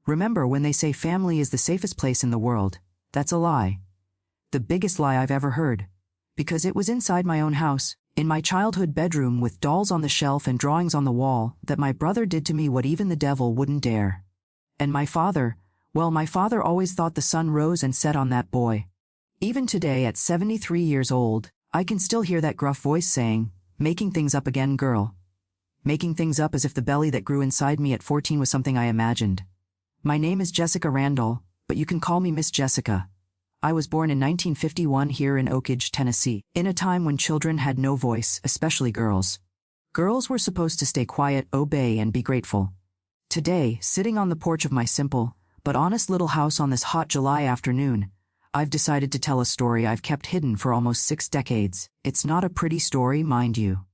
Remember when they say family is the safest place in the world? That's a lie. The biggest lie I've ever heard. Because it was inside my own house, in my childhood bedroom with dolls on the shelf and drawings on the wall, that my brother did to me what even the devil wouldn't dare. And my father, well, my father always thought the sun rose and set on that boy. Even today at 73 years old, I can still hear that gruff voice saying, "Making things up again, girl." Making things up as if the belly that grew inside me at 14 was something I imagined. My name is Jessica Randall, but you can call me Miss Jessica. I was born in 1951 here in Oak Ridge, Tennessee, in a time when children had no voice, especially girls. Girls were supposed to stay quiet, obey, and be grateful. Today, sitting on the porch of my simple, but honest little house on this hot July afternoon, I've decided to tell a story I've kept hidden for almost 6 decades. It's not a pretty story, mind you.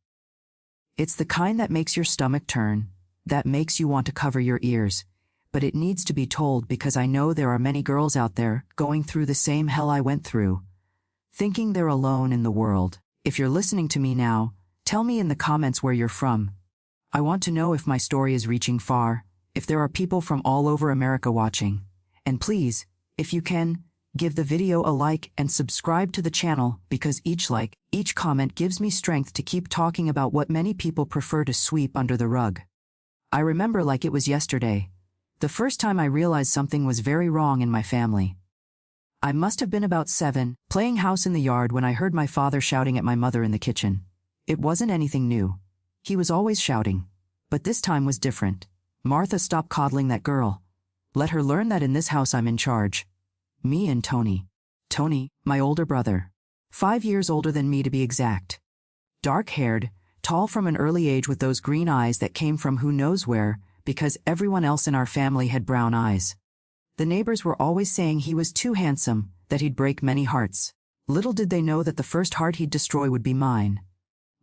It's the kind that makes your stomach turn, that makes you want to cover your ears. But it needs to be told because I know there are many girls out there going through the same hell I went through, thinking they're alone in the world. If you're listening to me now, tell me in the comments where you're from. I want to know if my story is reaching far, if there are people from all over America watching. And please, if you can, give the video a like and subscribe to the channel because each like, each comment gives me strength to keep talking about what many people prefer to sweep under the rug. I remember like it was yesterday. The first time I realized something was very wrong in my family. I must have been about 7, playing house in the yard when I heard my father shouting at my mother in the kitchen. It wasn't anything new. He was always shouting. But this time was different. "Martha, stop coddling that girl. Let her learn that in this house I'm in charge." Me and Tony. Tony, my older brother. 5 years older than me to be exact. Dark-haired, tall from an early age with those green eyes that came from who knows where, because everyone else in our family had brown eyes. The neighbors were always saying he was too handsome, that he'd break many hearts. Little did they know that the first heart he'd destroy would be mine.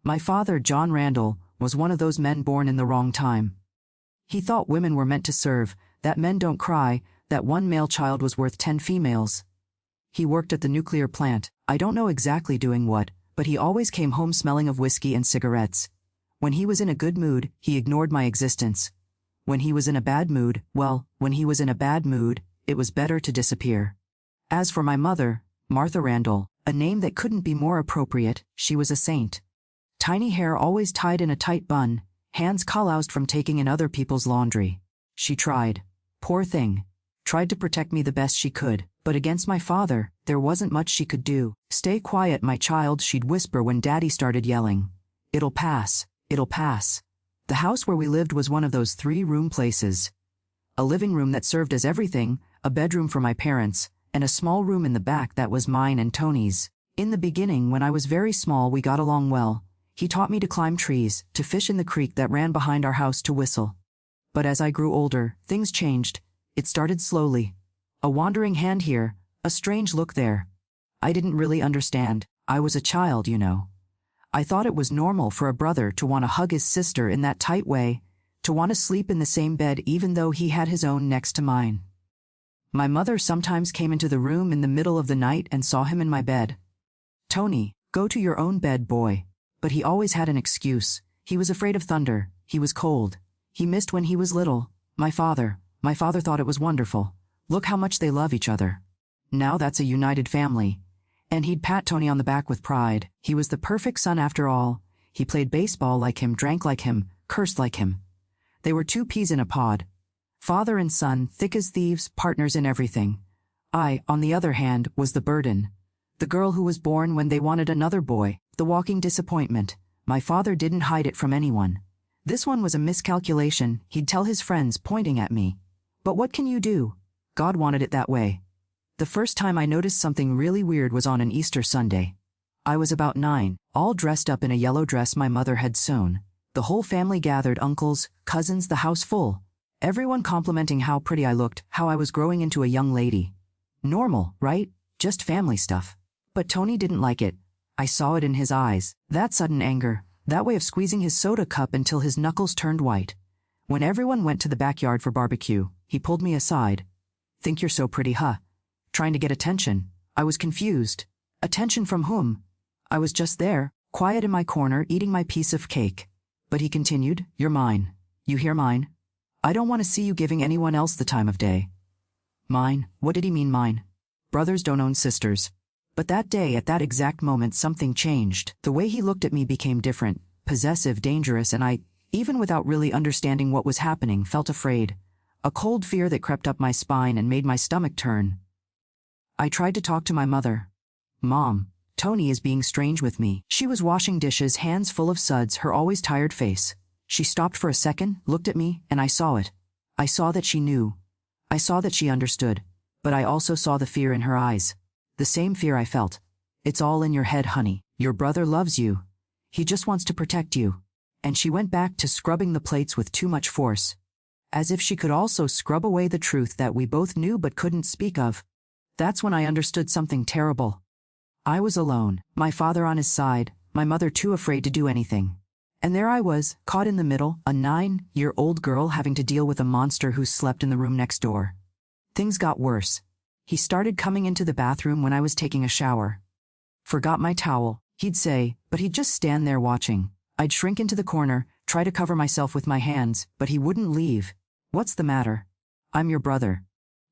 My father, John Randall, was one of those men born in the wrong time. He thought women were meant to serve, that men don't cry, that one male child was worth 10 females. He worked at the nuclear plant, I don't know exactly doing what, but he always came home smelling of whiskey and cigarettes. When he was in a good mood, he ignored my existence. When he was in a bad mood, when he was in a bad mood, it was better to disappear. As for my mother, Martha Randall, a name that couldn't be more appropriate, she was a saint. Tiny hair always tied in a tight bun, hands calloused from taking in other people's laundry. She tried. Poor thing. Tried to protect me the best she could, but against my father, there wasn't much she could do. "Stay quiet, my child," she'd whisper when Daddy started yelling. "It'll pass, it'll pass." The house where we lived was one of those 3-room places. A living room that served as everything, a bedroom for my parents, and a small room in the back that was mine and Tony's. In the beginning, when I was very small, we got along well. He taught me to climb trees, to fish in the creek that ran behind our house, to whistle. But as I grew older, things changed. It started slowly. A wandering hand here, a strange look there. I didn't really understand. I was a child, you know. I thought it was normal for a brother to want to hug his sister in that tight way, to want to sleep in the same bed even though he had his own next to mine. My mother sometimes came into the room in the middle of the night and saw him in my bed. "Tony, go to your own bed, boy." But he always had an excuse. He was afraid of thunder. He was cold. He missed when he was little. My father thought it was wonderful. Look how much they love each other. Now that's a united family. And he'd pat Tony on the back with pride. He was the perfect son after all. He played baseball like him, drank like him, cursed like him. They were 2 peas in a pod. Father and son, thick as thieves, partners in everything. I, on the other hand, was the burden. The girl who was born when they wanted another boy, the walking disappointment. My father didn't hide it from anyone. This one was a miscalculation, he'd tell his friends, pointing at me. But what can you do? God wanted it that way. The first time I noticed something really weird was on an Easter Sunday. I was about 9, all dressed up in a yellow dress my mother had sewn. The whole family gathered, uncles, cousins, the house full. Everyone complimenting how pretty I looked, how I was growing into a young lady. Normal, right? Just family stuff. But Tony didn't like it. I saw it in his eyes, that sudden anger, that way of squeezing his soda cup until his knuckles turned white. When everyone went to the backyard for barbecue, he pulled me aside. "Think you're so pretty, huh?" Trying to get attention. I was confused. Attention from whom? I was just there, quiet in my corner, eating my piece of cake. But he continued, "You're mine. You hear, mine?" I don't want to see you giving anyone else the time of day. Mine? What did he mean mine? Brothers don't own sisters. But that day, at that exact moment, something changed. The way he looked at me became different, possessive, dangerous, and I, even without really understanding what was happening, felt afraid. A cold fear that crept up my spine and made my stomach turn. I tried to talk to my mother. Mom, Tony is being strange with me. She was washing dishes, hands full of suds, her always tired face. She stopped for a second, looked at me, and I saw it. I saw that she knew. I saw that she understood. But I also saw the fear in her eyes. The same fear I felt. It's all in your head, honey. Your brother loves you. He just wants to protect you. And she went back to scrubbing the plates with too much force. As if she could also scrub away the truth that we both knew but couldn't speak of. That's when I understood something terrible. I was alone, my father on his side, my mother too afraid to do anything. And there I was, caught in the middle, a 9-year-old girl having to deal with a monster who slept in the room next door. Things got worse. He started coming into the bathroom when I was taking a shower. Forgot my towel, he'd say, but he'd just stand there watching. I'd shrink into the corner, try to cover myself with my hands, but he wouldn't leave. What's the matter? I'm your brother.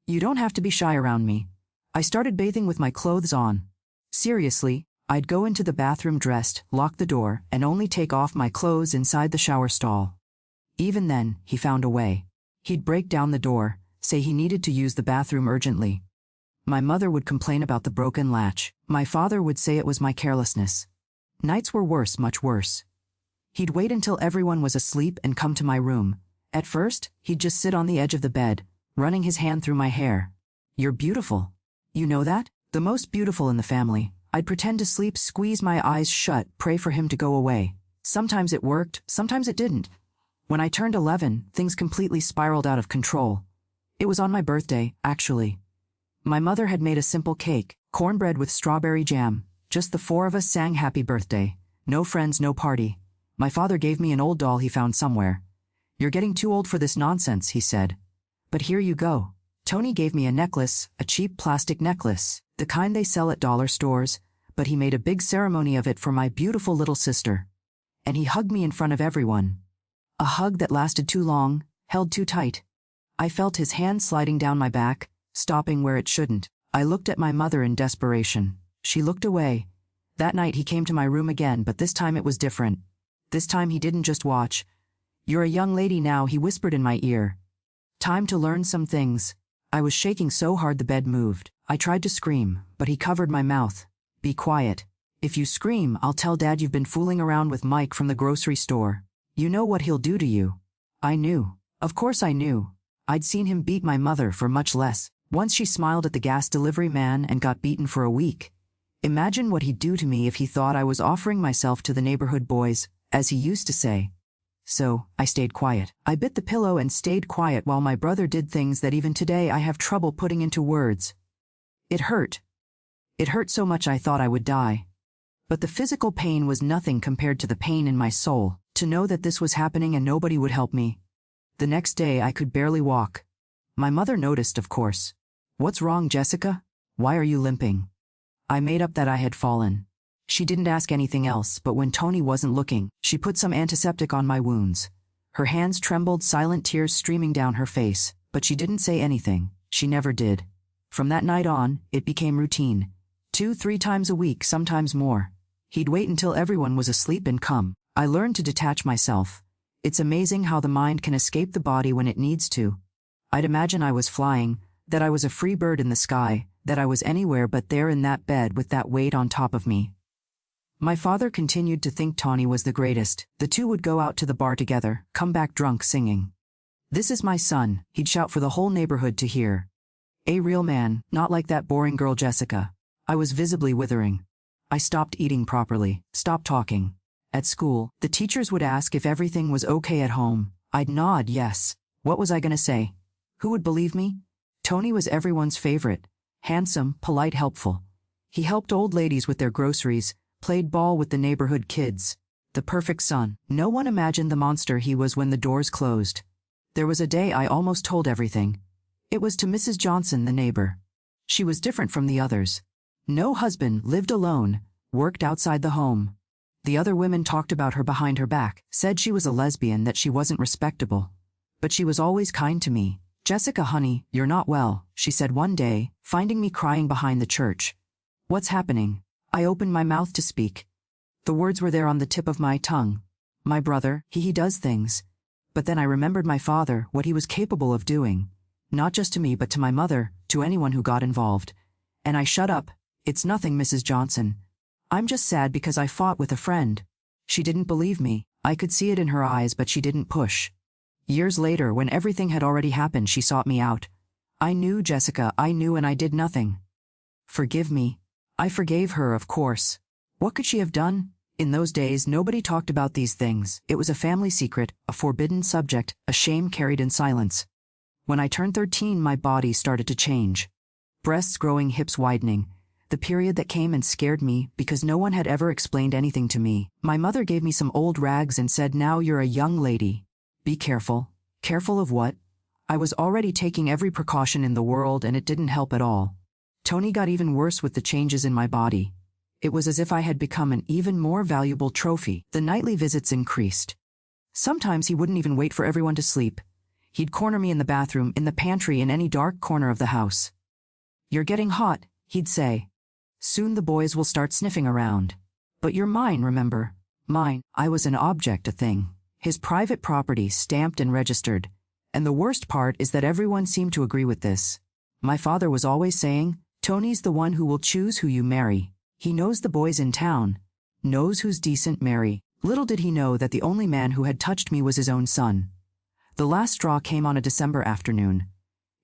You don't have to be shy around me. I started bathing with my clothes on. Seriously, I'd go into the bathroom dressed, lock the door, and only take off my clothes inside the shower stall. Even then, he found a way. He'd break down the door, say he needed to use the bathroom urgently. My mother would complain about the broken latch. My father would say it was my carelessness. Nights were worse, much worse. He'd wait until everyone was asleep and come to my room. At first, he'd just sit on the edge of the bed, running his hand through my hair. You're beautiful. You know that? The most beautiful in the family. I'd pretend to sleep, squeeze my eyes shut, pray for him to go away. Sometimes it worked, sometimes it didn't. When I turned 11, things completely spiraled out of control. It was on my birthday, actually. My mother had made a simple cake, cornbread with strawberry jam. Just the four of us sang happy birthday. No friends, no party. My father gave me an old doll he found somewhere. You're getting too old for this nonsense, he said. But here you go. Tony gave me a necklace, a cheap plastic necklace, the kind they sell at dollar stores, but he made a big ceremony of it for my beautiful little sister. And he hugged me in front of everyone. A hug that lasted too long, held too tight. I felt his hand sliding down my back, stopping where it shouldn't. I looked at my mother in desperation. She looked away. That night he came to my room again, but this time it was different. This time he didn't just watch. You're a young lady now, he whispered in my ear. Time to learn some things. I was shaking so hard the bed moved. I tried to scream, but he covered my mouth. Be quiet. If you scream, I'll tell Dad you've been fooling around with Mike from the grocery store. You know what he'll do to you. I knew. Of course I knew. I'd seen him beat my mother for much less. Once she smiled at the gas delivery man and got beaten for a week. Imagine what he'd do to me if he thought I was offering myself to the neighborhood boys, as he used to say. So, I stayed quiet. I bit the pillow and stayed quiet while my brother did things that even today I have trouble putting into words. It hurt. It hurt so much I thought I would die. But the physical pain was nothing compared to the pain in my soul, to know that this was happening and nobody would help me. The next day I could barely walk. My mother noticed, of course. What's wrong, Jessica? Why are you limping? I made up that I had fallen. She didn't ask anything else, but when Tony wasn't looking, she put some antiseptic on my wounds. Her hands trembled, silent tears streaming down her face, but she didn't say anything. She never did. From that night on, it became routine. 2-3 times a week, sometimes more. He'd wait until everyone was asleep and come. I learned to detach myself. It's amazing how the mind can escape the body when it needs to. I'd imagine I was flying, that I was a free bird in the sky, that I was anywhere but there in that bed with that weight on top of me. My father continued to think Tawny was the greatest. The two would go out to the bar together, come back drunk singing. "This is my son," he'd shout for the whole neighborhood to hear. A real man, not like that boring girl Jessica. I was visibly withering. I stopped eating properly, stopped talking. At school, the teachers would ask if everything was okay at home. I'd nod yes. What was I gonna say? Who would believe me? Tony was everyone's favorite. Handsome, polite, helpful. He helped old ladies with their groceries, played ball with the neighborhood kids. The perfect son. No one imagined the monster he was when the doors closed. There was a day I almost told everything. It was to Mrs. Johnson, the neighbor. She was different from the others. No husband, lived alone, worked outside the home. The other women talked about her behind her back, said she was a lesbian, that she wasn't respectable. But she was always kind to me. "Jessica, honey, you're not well," she said one day, finding me crying behind the church. "What's happening?" I opened my mouth to speak. The words were there on the tip of my tongue. My brother, he does things. But then I remembered my father, what he was capable of doing. Not just to me but to my mother, to anyone who got involved. And I shut up. "It's nothing, Mrs. Johnson. I'm just sad because I fought with a friend." She didn't believe me. I could see it in her eyes, but she didn't push. Years later, when everything had already happened, she sought me out. "I knew, Jessica, I knew, and I did nothing." "Forgive me." I forgave her, of course. What could she have done? In those days, nobody talked about these things. It was a family secret, a forbidden subject, a shame carried in silence. When I turned 13, my body started to change. Breasts growing, hips widening. The period that came and scared me because no one had ever explained anything to me. My mother gave me some old rags and said, "Now you're a young lady. Be careful." Careful of what? I was already taking every precaution in the world, and it didn't help at all. Tony got even worse with the changes in my body. It was as if I had become an even more valuable trophy. The nightly visits increased. Sometimes he wouldn't even wait for everyone to sleep. He'd corner me in the bathroom, in the pantry, in any dark corner of the house. "You're getting hot," he'd say. "Soon the boys will start sniffing around. But you're mine, remember? Mine." I was an object, a thing. His private property, stamped and registered. And the worst part is that everyone seemed to agree with this. My father was always saying, "Tony's the one who will choose who you marry. He knows the boys in town. Knows who's decent, marry." Little did he know that the only man who had touched me was his own son. The last straw came on a December afternoon.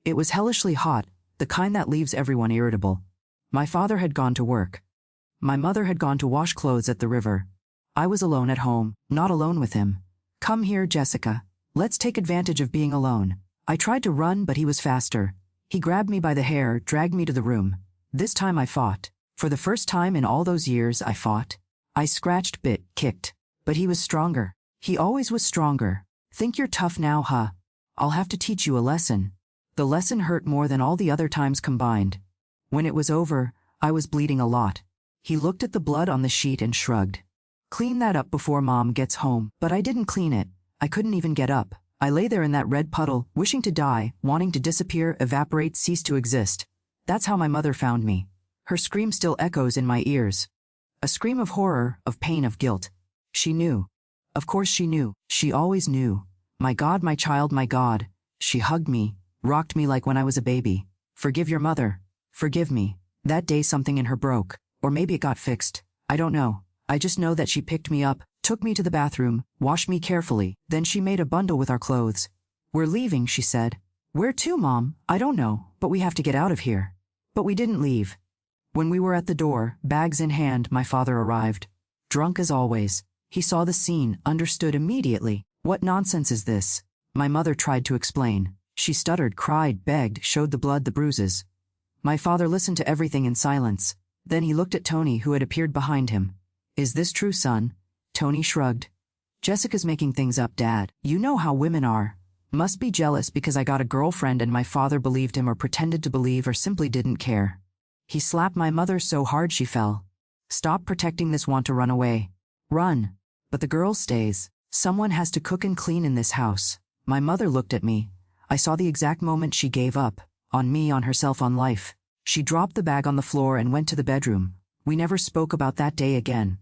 It was hellishly hot, the kind that leaves everyone irritable. My father had gone to work. My mother had gone to wash clothes at the river. I was alone at home, not alone with him. "Come here, Jessica. Let's take advantage of being alone." I tried to run, but he was faster. He grabbed me by the hair, dragged me to the room. This time I fought. For the first time in all those years, I fought. I scratched, bit, kicked. But he was stronger. He always was stronger. "Think you're tough now, huh? I'll have to teach you a lesson." The lesson hurt more than all the other times combined. When it was over, I was bleeding a lot. He looked at the blood on the sheet and shrugged. "Clean that up before Mom gets home." But I didn't clean it. I couldn't even get up. I lay there in that red puddle, wishing to die, wanting to disappear, evaporate, cease to exist. That's how my mother found me. Her scream still echoes in my ears. A scream of horror, of pain, of guilt. She knew. Of course she knew. She always knew. My God, my child, my God. She hugged me, rocked me like when I was a baby. "Forgive your mother. Forgive me." That day something in her broke. Or maybe it got fixed. I don't know. I just know that she picked me up, took me to the bathroom, washed me carefully. Then she made a bundle with our clothes. "We're leaving," she said. "Where to, Mom?" "I don't know, but we have to get out of here." But we didn't leave. When we were at the door, bags in hand, my father arrived. Drunk as always. He saw the scene, understood immediately. "What nonsense is this?" My mother tried to explain. She stuttered, cried, begged, showed the blood, the bruises. My father listened to everything in silence. Then he looked at Tony, who had appeared behind him. "Is this true, son?" Tony shrugged. "Jessica's making things up, Dad. You know how women are. Must be jealous because I got a girlfriend and my father believed him or pretended to believe or simply didn't care." He slapped my mother so hard she fell. "Stop protecting this, want to run away. Run." "But the girl stays. Someone has to cook and clean in this house." My mother looked at me. I saw the exact moment she gave up. On me, on herself, on life. She dropped the bag on the floor and went to the bedroom. We never spoke about that day again.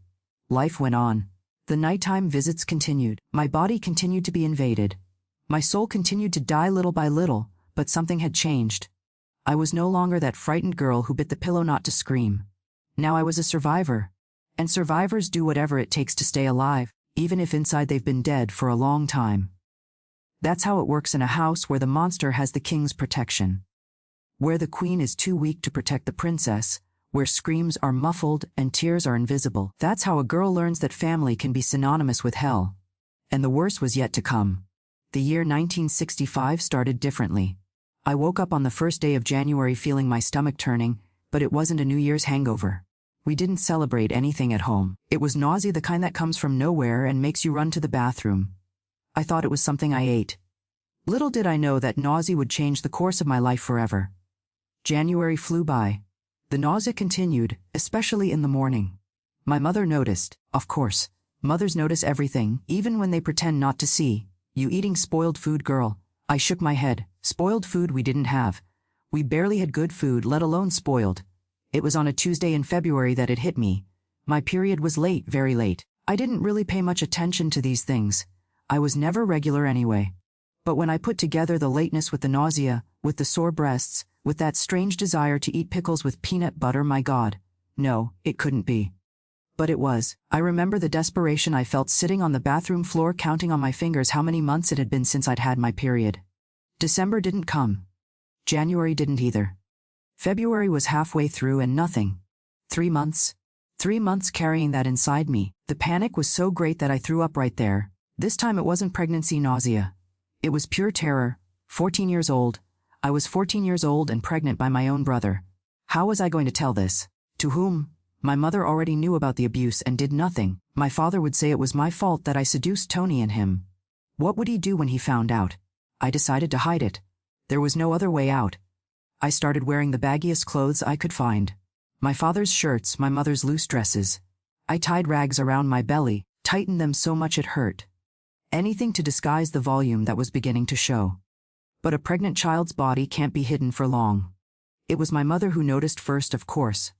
Life went on. The nighttime visits continued. My body continued to be invaded. My soul continued to die little by little, but something had changed. I was no longer that frightened girl who bit the pillow not to scream. Now I was a survivor. And survivors do whatever it takes to stay alive, even if inside they've been dead for a long time. That's how it works in a house where the monster has the king's protection. Where the queen is too weak to protect the princess, where screams are muffled and tears are invisible. That's how a girl learns that family can be synonymous with hell. And the worst was yet to come. The year 1965 started differently. I woke up on the first day of January feeling my stomach turning, but it wasn't a New Year's hangover. We didn't celebrate anything at home. It was nausea, the kind that comes from nowhere and makes you run to the bathroom. I thought it was something I ate. Little did I know that nausea would change the course of my life forever. January flew by. The nausea continued, especially in the morning. My mother noticed. Of course, mothers notice everything, even when they pretend not to see. You eating spoiled food girl. I shook my head. Spoiled food we didn't have. We barely had good food, let alone spoiled. It was on a Tuesday in February that it hit me. My period was late, very late. I didn't really pay much attention to these things. I was never regular anyway. But when I put together the lateness with the nausea, with the sore breasts, with that strange desire to eat pickles with peanut butter, my God. No, it couldn't be. But it was. I remember the desperation I felt sitting on the bathroom floor counting on my fingers how many months it had been since I'd had my period. December didn't come. January didn't either. February was halfway through and nothing. 3 months. 3 months carrying that inside me. The panic was so great that I threw up right there. This time it wasn't pregnancy nausea. It was pure terror. 14 years old. I was 14 years old and pregnant by my own brother. How was I going to tell this? To whom? My mother already knew about the abuse and did nothing. My father would say it was my fault that I seduced Tony and him. What would he do when he found out? I decided to hide it. There was no other way out. I started wearing the baggiest clothes I could find. My father's shirts, my mother's loose dresses. I tied rags around my belly, tightened them so much it hurt. Anything to disguise the volume that was beginning to show. But a pregnant child's body can't be hidden for long. It was my mother who noticed first, of course.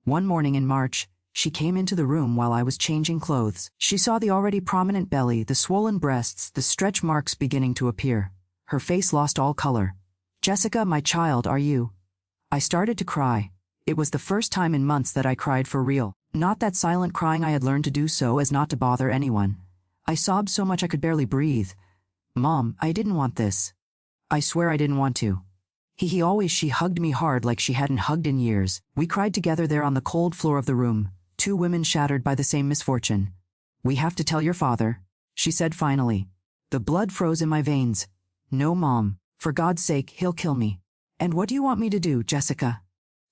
One morning in March, she came into the room while I was changing clothes. She saw the already prominent belly, the swollen breasts, the stretch marks beginning to appear. Her face lost all color. "Jessica, my child, are you?" I started to cry. It was the first time in months that I cried for real. Not that silent crying I had learned to do so as not to bother anyone. I sobbed so much I could barely breathe. "Mom, I didn't want this. I swear I didn't want to." She hugged me hard like she hadn't hugged in years. We cried together there on the cold floor of the room, two women shattered by the same misfortune. "We have to tell your father," she said finally. The blood froze in my veins. "No, Mom. For God's sake, he'll kill me." "And what do you want me to do, Jessica?"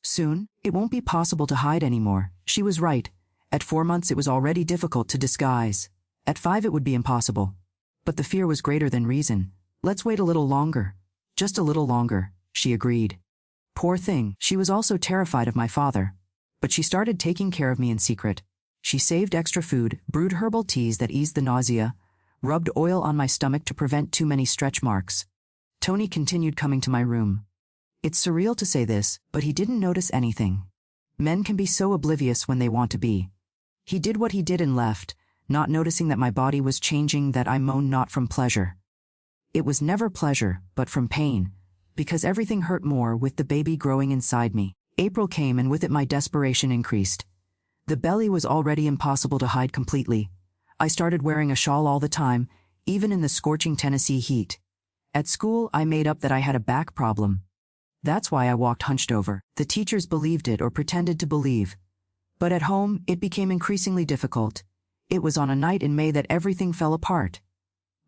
"Soon, it won't be possible to hide anymore." She was right. At 4 months it was already difficult to disguise. At 5 it would be impossible. But the fear was greater than reason. "Let's wait a little longer. Just a little longer," she agreed. Poor thing, she was also terrified of my father. But she started taking care of me in secret. She saved extra food, brewed herbal teas that eased the nausea, rubbed oil on my stomach to prevent too many stretch marks. Tony continued coming to my room. It's surreal to say this, but he didn't notice anything. Men can be so oblivious when they want to be. He did what he did and left, not noticing that my body was changing, that I moaned not from pleasure. It was never pleasure, but from pain, because everything hurt more with the baby growing inside me. April came and with it my desperation increased. The belly was already impossible to hide completely. I started wearing a shawl all the time, even in the scorching Tennessee heat. At school, I made up that I had a back problem. That's why I walked hunched over. The teachers believed it or pretended to believe. But at home, it became increasingly difficult. It was on a night in May that everything fell apart.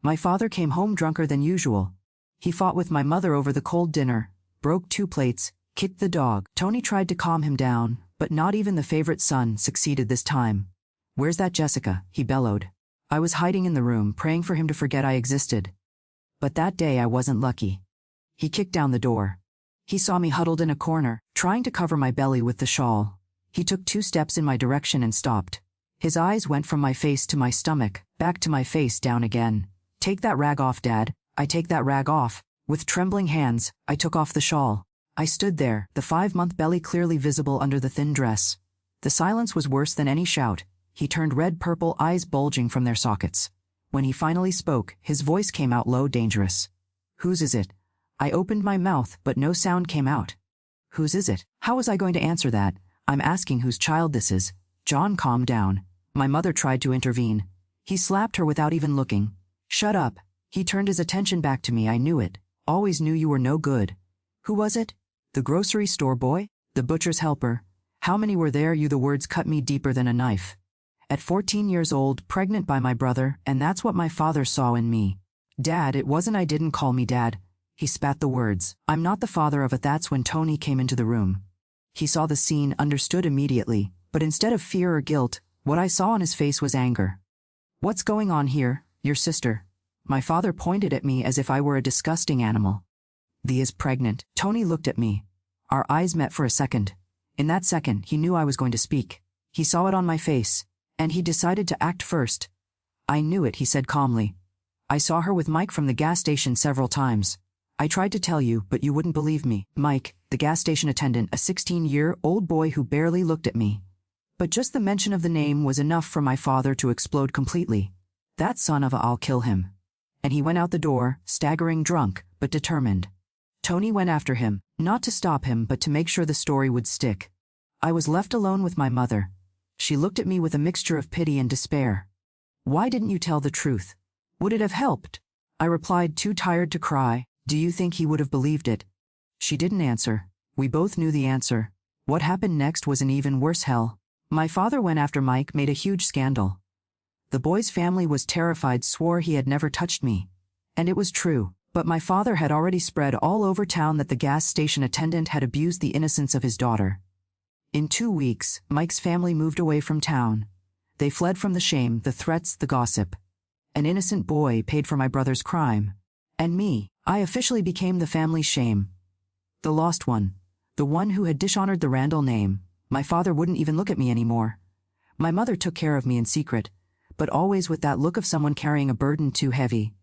My father came home drunker than usual. He fought with my mother over the cold dinner, broke 2 plates, kicked the dog. Tony tried to calm him down, but not even the favorite son succeeded this time. "Where's that Jessica?" he bellowed. I was hiding in the room, praying for him to forget I existed. But that day I wasn't lucky. He kicked down the door. He saw me huddled in a corner, trying to cover my belly with the shawl. He took 2 steps in my direction and stopped. His eyes went from my face to my stomach, back to my face, down again. "Take that rag off, Dad." I take that rag off. With trembling hands, I took off the shawl. I stood there, the 5-month belly clearly visible under the thin dress. The silence was worse than any shout. He turned red-purple, eyes bulging from their sockets. When he finally spoke, his voice came out low, dangerous. "Whose is it?" I opened my mouth, but no sound came out. Whose is it? How was I going to answer that? I'm asking whose child this is. John, calm down. My mother tried to intervene. He slapped her without even looking. "Shut up." He turned his attention back to me. "I knew it. Always knew you were no good." "Who was it? The grocery store boy? The butcher's helper? How many were there?" The words cut me deeper than a knife. At 14 years old, pregnant by my brother, and that's what my father saw in me. "Dad, it wasn't. I didn't call me Dad." He spat the words. "I'm not the father of it." That's when Tony came into the room. He saw the scene, understood immediately, but instead of fear or guilt, what I saw on his face was anger. "What's going on here? Your sister?" My father pointed at me as if I were a disgusting animal. "Thea is pregnant." Tony looked at me. Our eyes met for a second. In that second, he knew I was going to speak. He saw it on my face, and he decided to act first. "I knew it," he said calmly. I saw her with Mike from the gas station several times. I tried to tell you, but you wouldn't believe me. Mike, the gas station attendant, a 16-year-old boy who barely looked at me. But just the mention of the name was enough for my father to explode completely. That son of a, I'll kill him. And he went out the door, staggering drunk, but determined. Tony went after him, not to stop him but to make sure the story would stick. I was left alone with my mother. She looked at me with a mixture of pity and despair. Why didn't you tell the truth? Would it have helped? I replied, too tired to cry. Do you think he would have believed it? She didn't answer. We both knew the answer. What happened next was an even worse hell. My father went after Mike, made a huge scandal. The boy's family was terrified, swore he had never touched me. And it was true. But my father had already spread all over town that the gas station attendant had abused the innocence of his daughter. In 2 weeks, Mike's family moved away from town. They fled from the shame, the threats, the gossip. An innocent boy paid for my brother's crime. And me, I officially became the family's shame. The lost one. The one who had dishonored the Randall name. My father wouldn't even look at me anymore. My mother took care of me in secret, but always with that look of someone carrying a burden too heavy.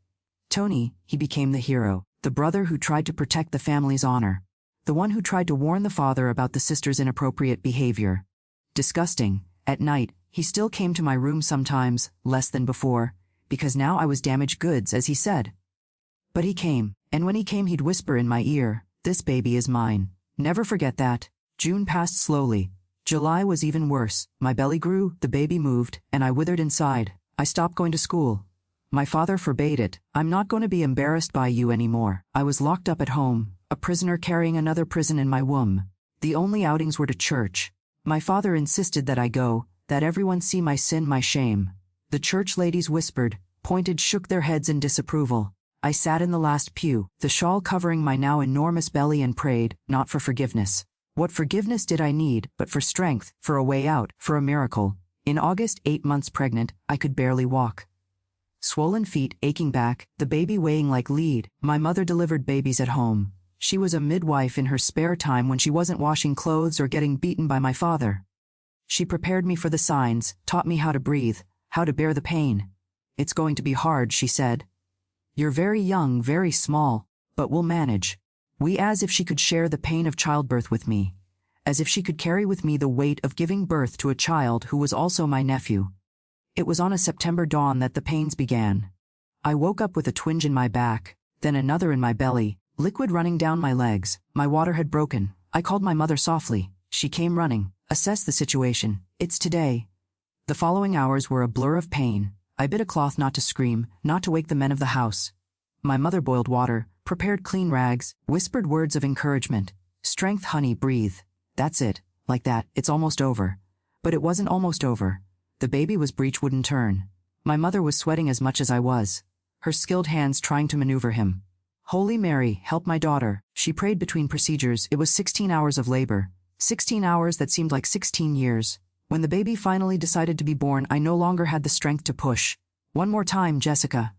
Tony, he became the hero, the brother who tried to protect the family's honor, the one who tried to warn the father about the sister's inappropriate behavior. Disgusting. At night, he still came to my room sometimes, less than before, because now I was damaged goods, as he said. But he came, and when he came he'd whisper in my ear, "This baby is mine. Never forget that." June passed slowly. July was even worse. My belly grew, the baby moved, and I withered inside. I stopped going to school. My father forbade it. I'm not going to be embarrassed by you anymore. I was locked up at home, a prisoner carrying another prison in my womb. The only outings were to church. My father insisted that I go, that everyone see my sin, my shame. The church ladies whispered, pointed, shook their heads in disapproval. I sat in the last pew, the shawl covering my now enormous belly, and prayed, not for forgiveness. What forgiveness did I need, but for strength, for a way out, for a miracle. In August, 8 months pregnant, I could barely walk. Swollen feet, aching back, the baby weighing like lead. My mother delivered babies at home. She was a midwife in her spare time when she wasn't washing clothes or getting beaten by my father. She prepared me for the signs, taught me how to breathe, how to bear the pain. It's going to be hard, she said. You're very young, very small, but we'll manage. As if she could share the pain of childbirth with me. As if she could carry with me the weight of giving birth to a child who was also my nephew. It was on a September dawn that the pains began. I woke up with a twinge in my back, then another in my belly, liquid running down my legs. My water had broken. I called my mother softly. She came running. Assessed the situation. It's today. The following hours were a blur of pain. I bit a cloth not to scream, not to wake the men of the house. My mother boiled water, prepared clean rags, whispered words of encouragement. Strength, honey, breathe. That's it. Like that, it's almost over. But it wasn't almost over. The baby was breech wouldn't turn. My mother was sweating as much as I was. Her skilled hands trying to maneuver him. Holy Mary, help my daughter. She prayed between procedures. It was 16 hours of labor. 16 hours that seemed like 16 years. When the baby finally decided to be born, I no longer had the strength to push. One more time, Jessica.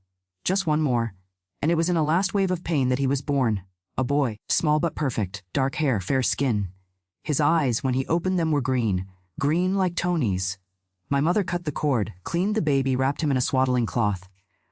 Just one more. And it was in a last wave of pain that he was born. A boy, small but perfect, dark hair, fair skin. His eyes, when he opened them, were green. Green like Tony's. My mother cut the cord, cleaned the baby, wrapped him in a swaddling cloth.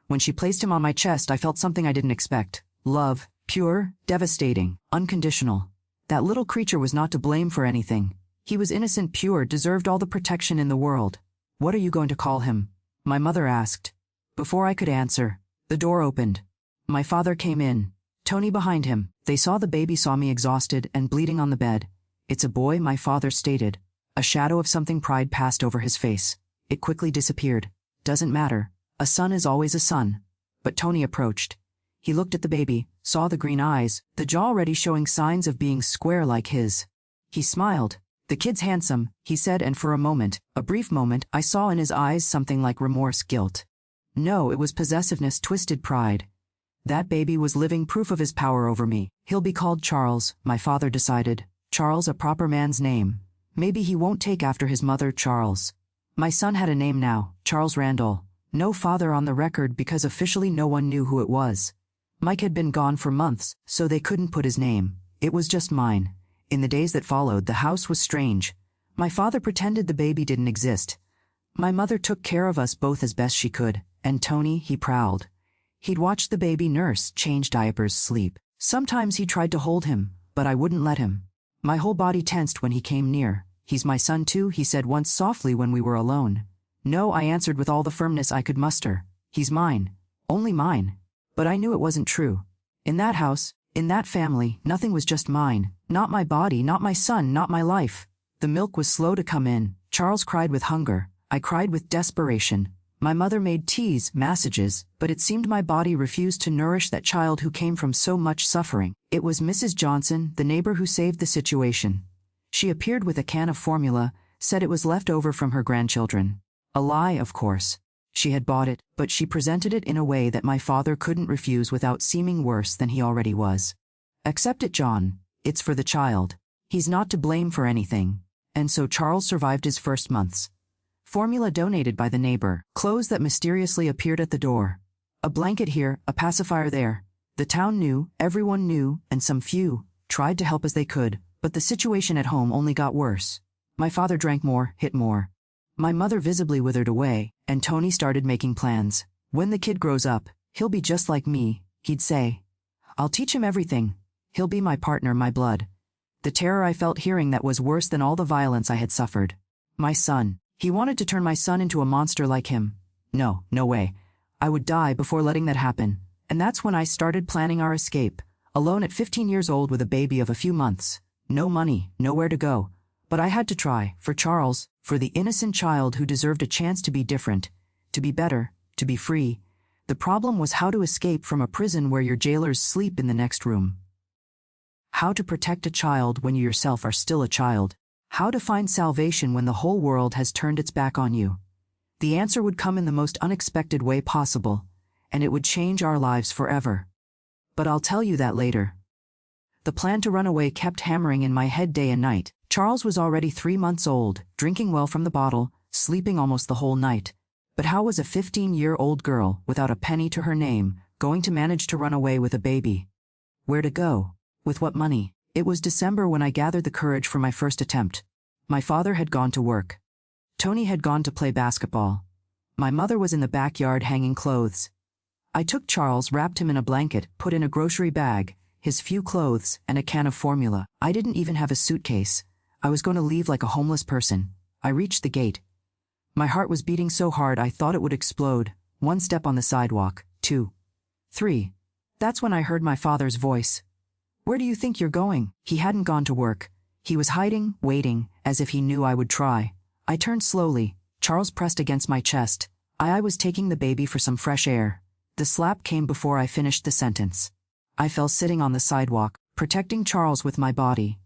When she placed him on my chest, I felt something I didn't expect. Love. Pure, devastating, unconditional. That little creature was not to blame for anything. He was innocent, pure, deserved all the protection in the world. What are you going to call him? My mother asked. Before I could answer, the door opened. My father came in. Tony behind him. They saw the baby, saw me exhausted and bleeding on the bed. It's a boy, my father stated. A shadow of something pride passed over his face. It quickly disappeared. Doesn't matter. A son is always a son. But Tony approached. He looked at the baby, saw the green eyes, the jaw already showing signs of being square like his. He smiled. The kid's handsome, he said, and for a moment, a brief moment, I saw in his eyes something like remorse, guilt. No, it was possessiveness, twisted pride. That baby was living proof of his power over me. He'll be called Charles, my father decided. Charles, a proper man's name. Maybe he won't take after his mother, Charles. My son had a name now, Charles Randall. No father on the record because officially no one knew who it was. Mike had been gone for months, so they couldn't put his name. It was just mine. In the days that followed, the house was strange. My father pretended the baby didn't exist. My mother took care of us both as best she could, and Tony, he prowled. He'd watch the baby nurse, change diapers, sleep. Sometimes he tried to hold him, but I wouldn't let him. My whole body tensed when he came near. "He's my son too," he said once softly when we were alone. "No," I answered with all the firmness I could muster. "He's mine. Only mine." But I knew it wasn't true. In that house, in that family, nothing was just mine. Not my body, not my son, not my life. The milk was slow to come in. Charles cried with hunger. I cried with desperation. My mother made teas, massages, but it seemed my body refused to nourish that child who came from so much suffering. It was Mrs. Johnson, the neighbor, who saved the situation. She appeared with a can of formula, said it was left over from her grandchildren. A lie, of course. She had bought it, but she presented it in a way that my father couldn't refuse without seeming worse than he already was. "Accept it, John. It's for the child. He's not to blame for anything." And so Charles survived his first months. Formula donated by the neighbor, clothes that mysteriously appeared at the door. A blanket here, a pacifier there. The town knew, everyone knew, and some few tried to help as they could, but the situation at home only got worse. My father drank more, hit more. My mother visibly withered away, and Tony started making plans. "When the kid grows up, he'll be just like me," he'd say. "I'll teach him everything. He'll be my partner, my blood." The terror I felt hearing that was worse than all the violence I had suffered. My son. He wanted to turn my son into a monster like him. No way. I would die before letting that happen. And that's when I started planning our escape, alone at 15 years old with a baby of a few months. No money, nowhere to go. But I had to try, for Charles, for the innocent child who deserved a chance to be different, to be better, to be free. The problem was how to escape from a prison where your jailers sleep in the next room. How to protect a child when you yourself are still a child. How to find salvation when the whole world has turned its back on you. The answer would come in the most unexpected way possible, and it would change our lives forever. But I'll tell you that later. The plan to run away kept hammering in my head day and night. Charles was already 3 months old, drinking well from the bottle, sleeping almost the whole night. But how was a 15-year-old girl, without a penny to her name, going to manage to run away with a baby? Where to go? With what money? It was December when I gathered the courage for my first attempt. My father had gone to work. Tony had gone to play basketball. My mother was in the backyard hanging clothes. I took Charles, wrapped him in a blanket, put in a grocery bag, his few clothes, and a can of formula. I didn't even have a suitcase. I was going to leave like a homeless person. I reached the gate. My heart was beating so hard I thought it would explode. 1 step on the sidewalk, 2, 3. That's when I heard my father's voice. "Where do you think you're going?" He hadn't gone to work. He was hiding, waiting, as if he knew I would try. I turned slowly. Charles pressed against my chest. I was taking the baby for some fresh air. The slap came before I finished the sentence. I fell sitting on the sidewalk, protecting Charles with my body.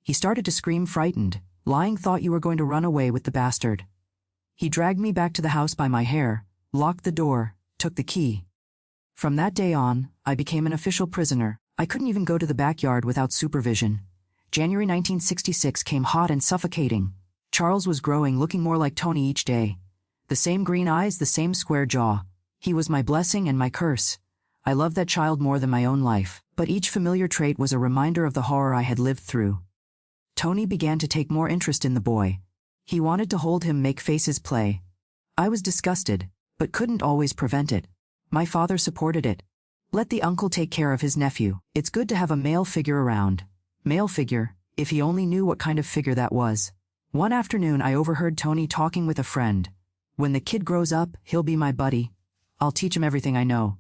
He started to scream, frightened. "Lying, thought you were going to run away with the bastard." He dragged me back to the house by my hair, locked the door, took the key. From that day on, I became an official prisoner. I couldn't even go to the backyard without supervision. January 1966 came hot and suffocating. Charles was growing, looking more like Tony each day. The same green eyes, the same square jaw. He was my blessing and my curse. I loved that child more than my own life, but each familiar trait was a reminder of the horror I had lived through. Tony began to take more interest in the boy. He wanted to hold him, make faces, play. I was disgusted, but couldn't always prevent it. My father supported it. Let the uncle take care of his nephew. It's good to have a male figure around. Male figure, if he only knew what kind of figure that was. One afternoon I overheard Tony talking with a friend. "When the kid grows up, he'll be my buddy. I'll teach him everything I know.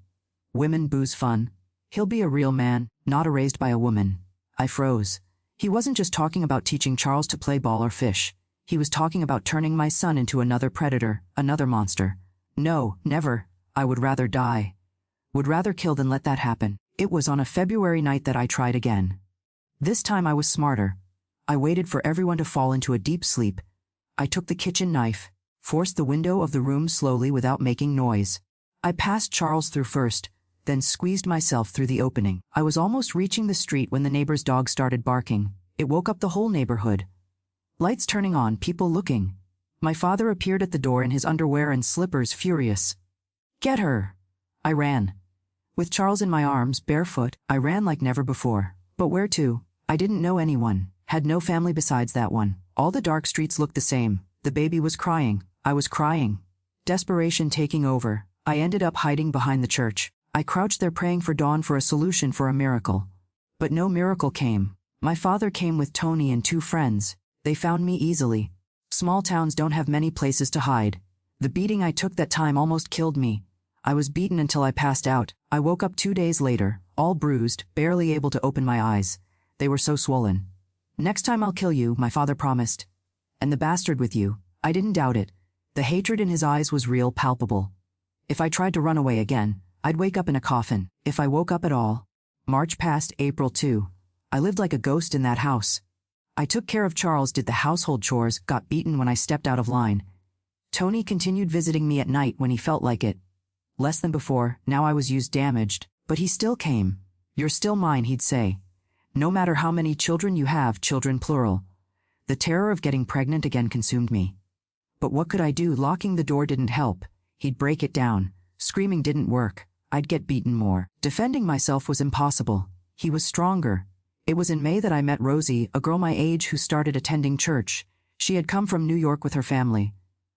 Women, booze, fun. He'll be a real man, not raised by a woman." I froze. He wasn't just talking about teaching Charles to play ball or fish. He was talking about turning my son into another predator, another monster. No, never. I would rather die. Would rather kill than let that happen. It was on a February night that I tried again. This time I was smarter. I waited for everyone to fall into a deep sleep. I took the kitchen knife, forced the window of the room slowly without making noise. I passed Charles through first, then squeezed myself through the opening. I was almost reaching the street when the neighbor's dog started barking. It woke up the whole neighborhood. Lights turning on, people looking. My father appeared at the door in his underwear and slippers, furious. "Get her!" I ran. With Charles in my arms, barefoot, I ran like never before. But where to? I didn't know anyone, had no family besides that one. All the dark streets looked the same. The baby was crying. I was crying. Desperation taking over, I ended up hiding behind the church. I crouched there praying for dawn for a solution for a miracle. But no miracle came. My father came with Tony and 2 friends. They found me easily. Small towns don't have many places to hide. The beating I took that time almost killed me. I was beaten until I passed out. I woke up 2 days later, all bruised, barely able to open my eyes. They were so swollen. Next time I'll kill you, my father promised. And the bastard with you. I didn't doubt it. The hatred in his eyes was real, palpable. If I tried to run away again, I'd wake up in a coffin. If I woke up at all. March passed, April 2. I lived like a ghost in that house. I took care of Charles, did the household chores, got beaten when I stepped out of line. Tony continued visiting me at night when he felt like it. Less than before, now I was used, damaged, but he still came. You're still mine, he'd say. No matter how many children you have, children plural. The terror of getting pregnant again consumed me. But what could I do? Locking the door didn't help. He'd break it down. Screaming didn't work. I'd get beaten more. Defending myself was impossible. He was stronger. It was in May that I met Rosie, a girl my age who started attending church. She had come from New York with her family.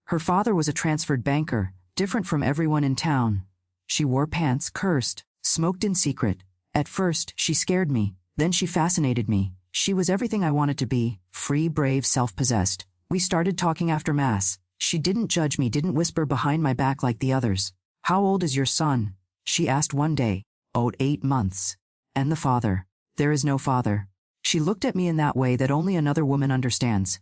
Her father was a transferred banker, different from everyone in town. She wore pants, cursed, smoked in secret. At first, she scared me. Then she fascinated me. She was everything I wanted to be, free, brave, self-possessed. We started talking after Mass. She didn't judge me, didn't whisper behind my back like the others. How old is your son? She asked one day. Oh, 8 months. And the father? There is no father. She looked at me in that way that only another woman understands.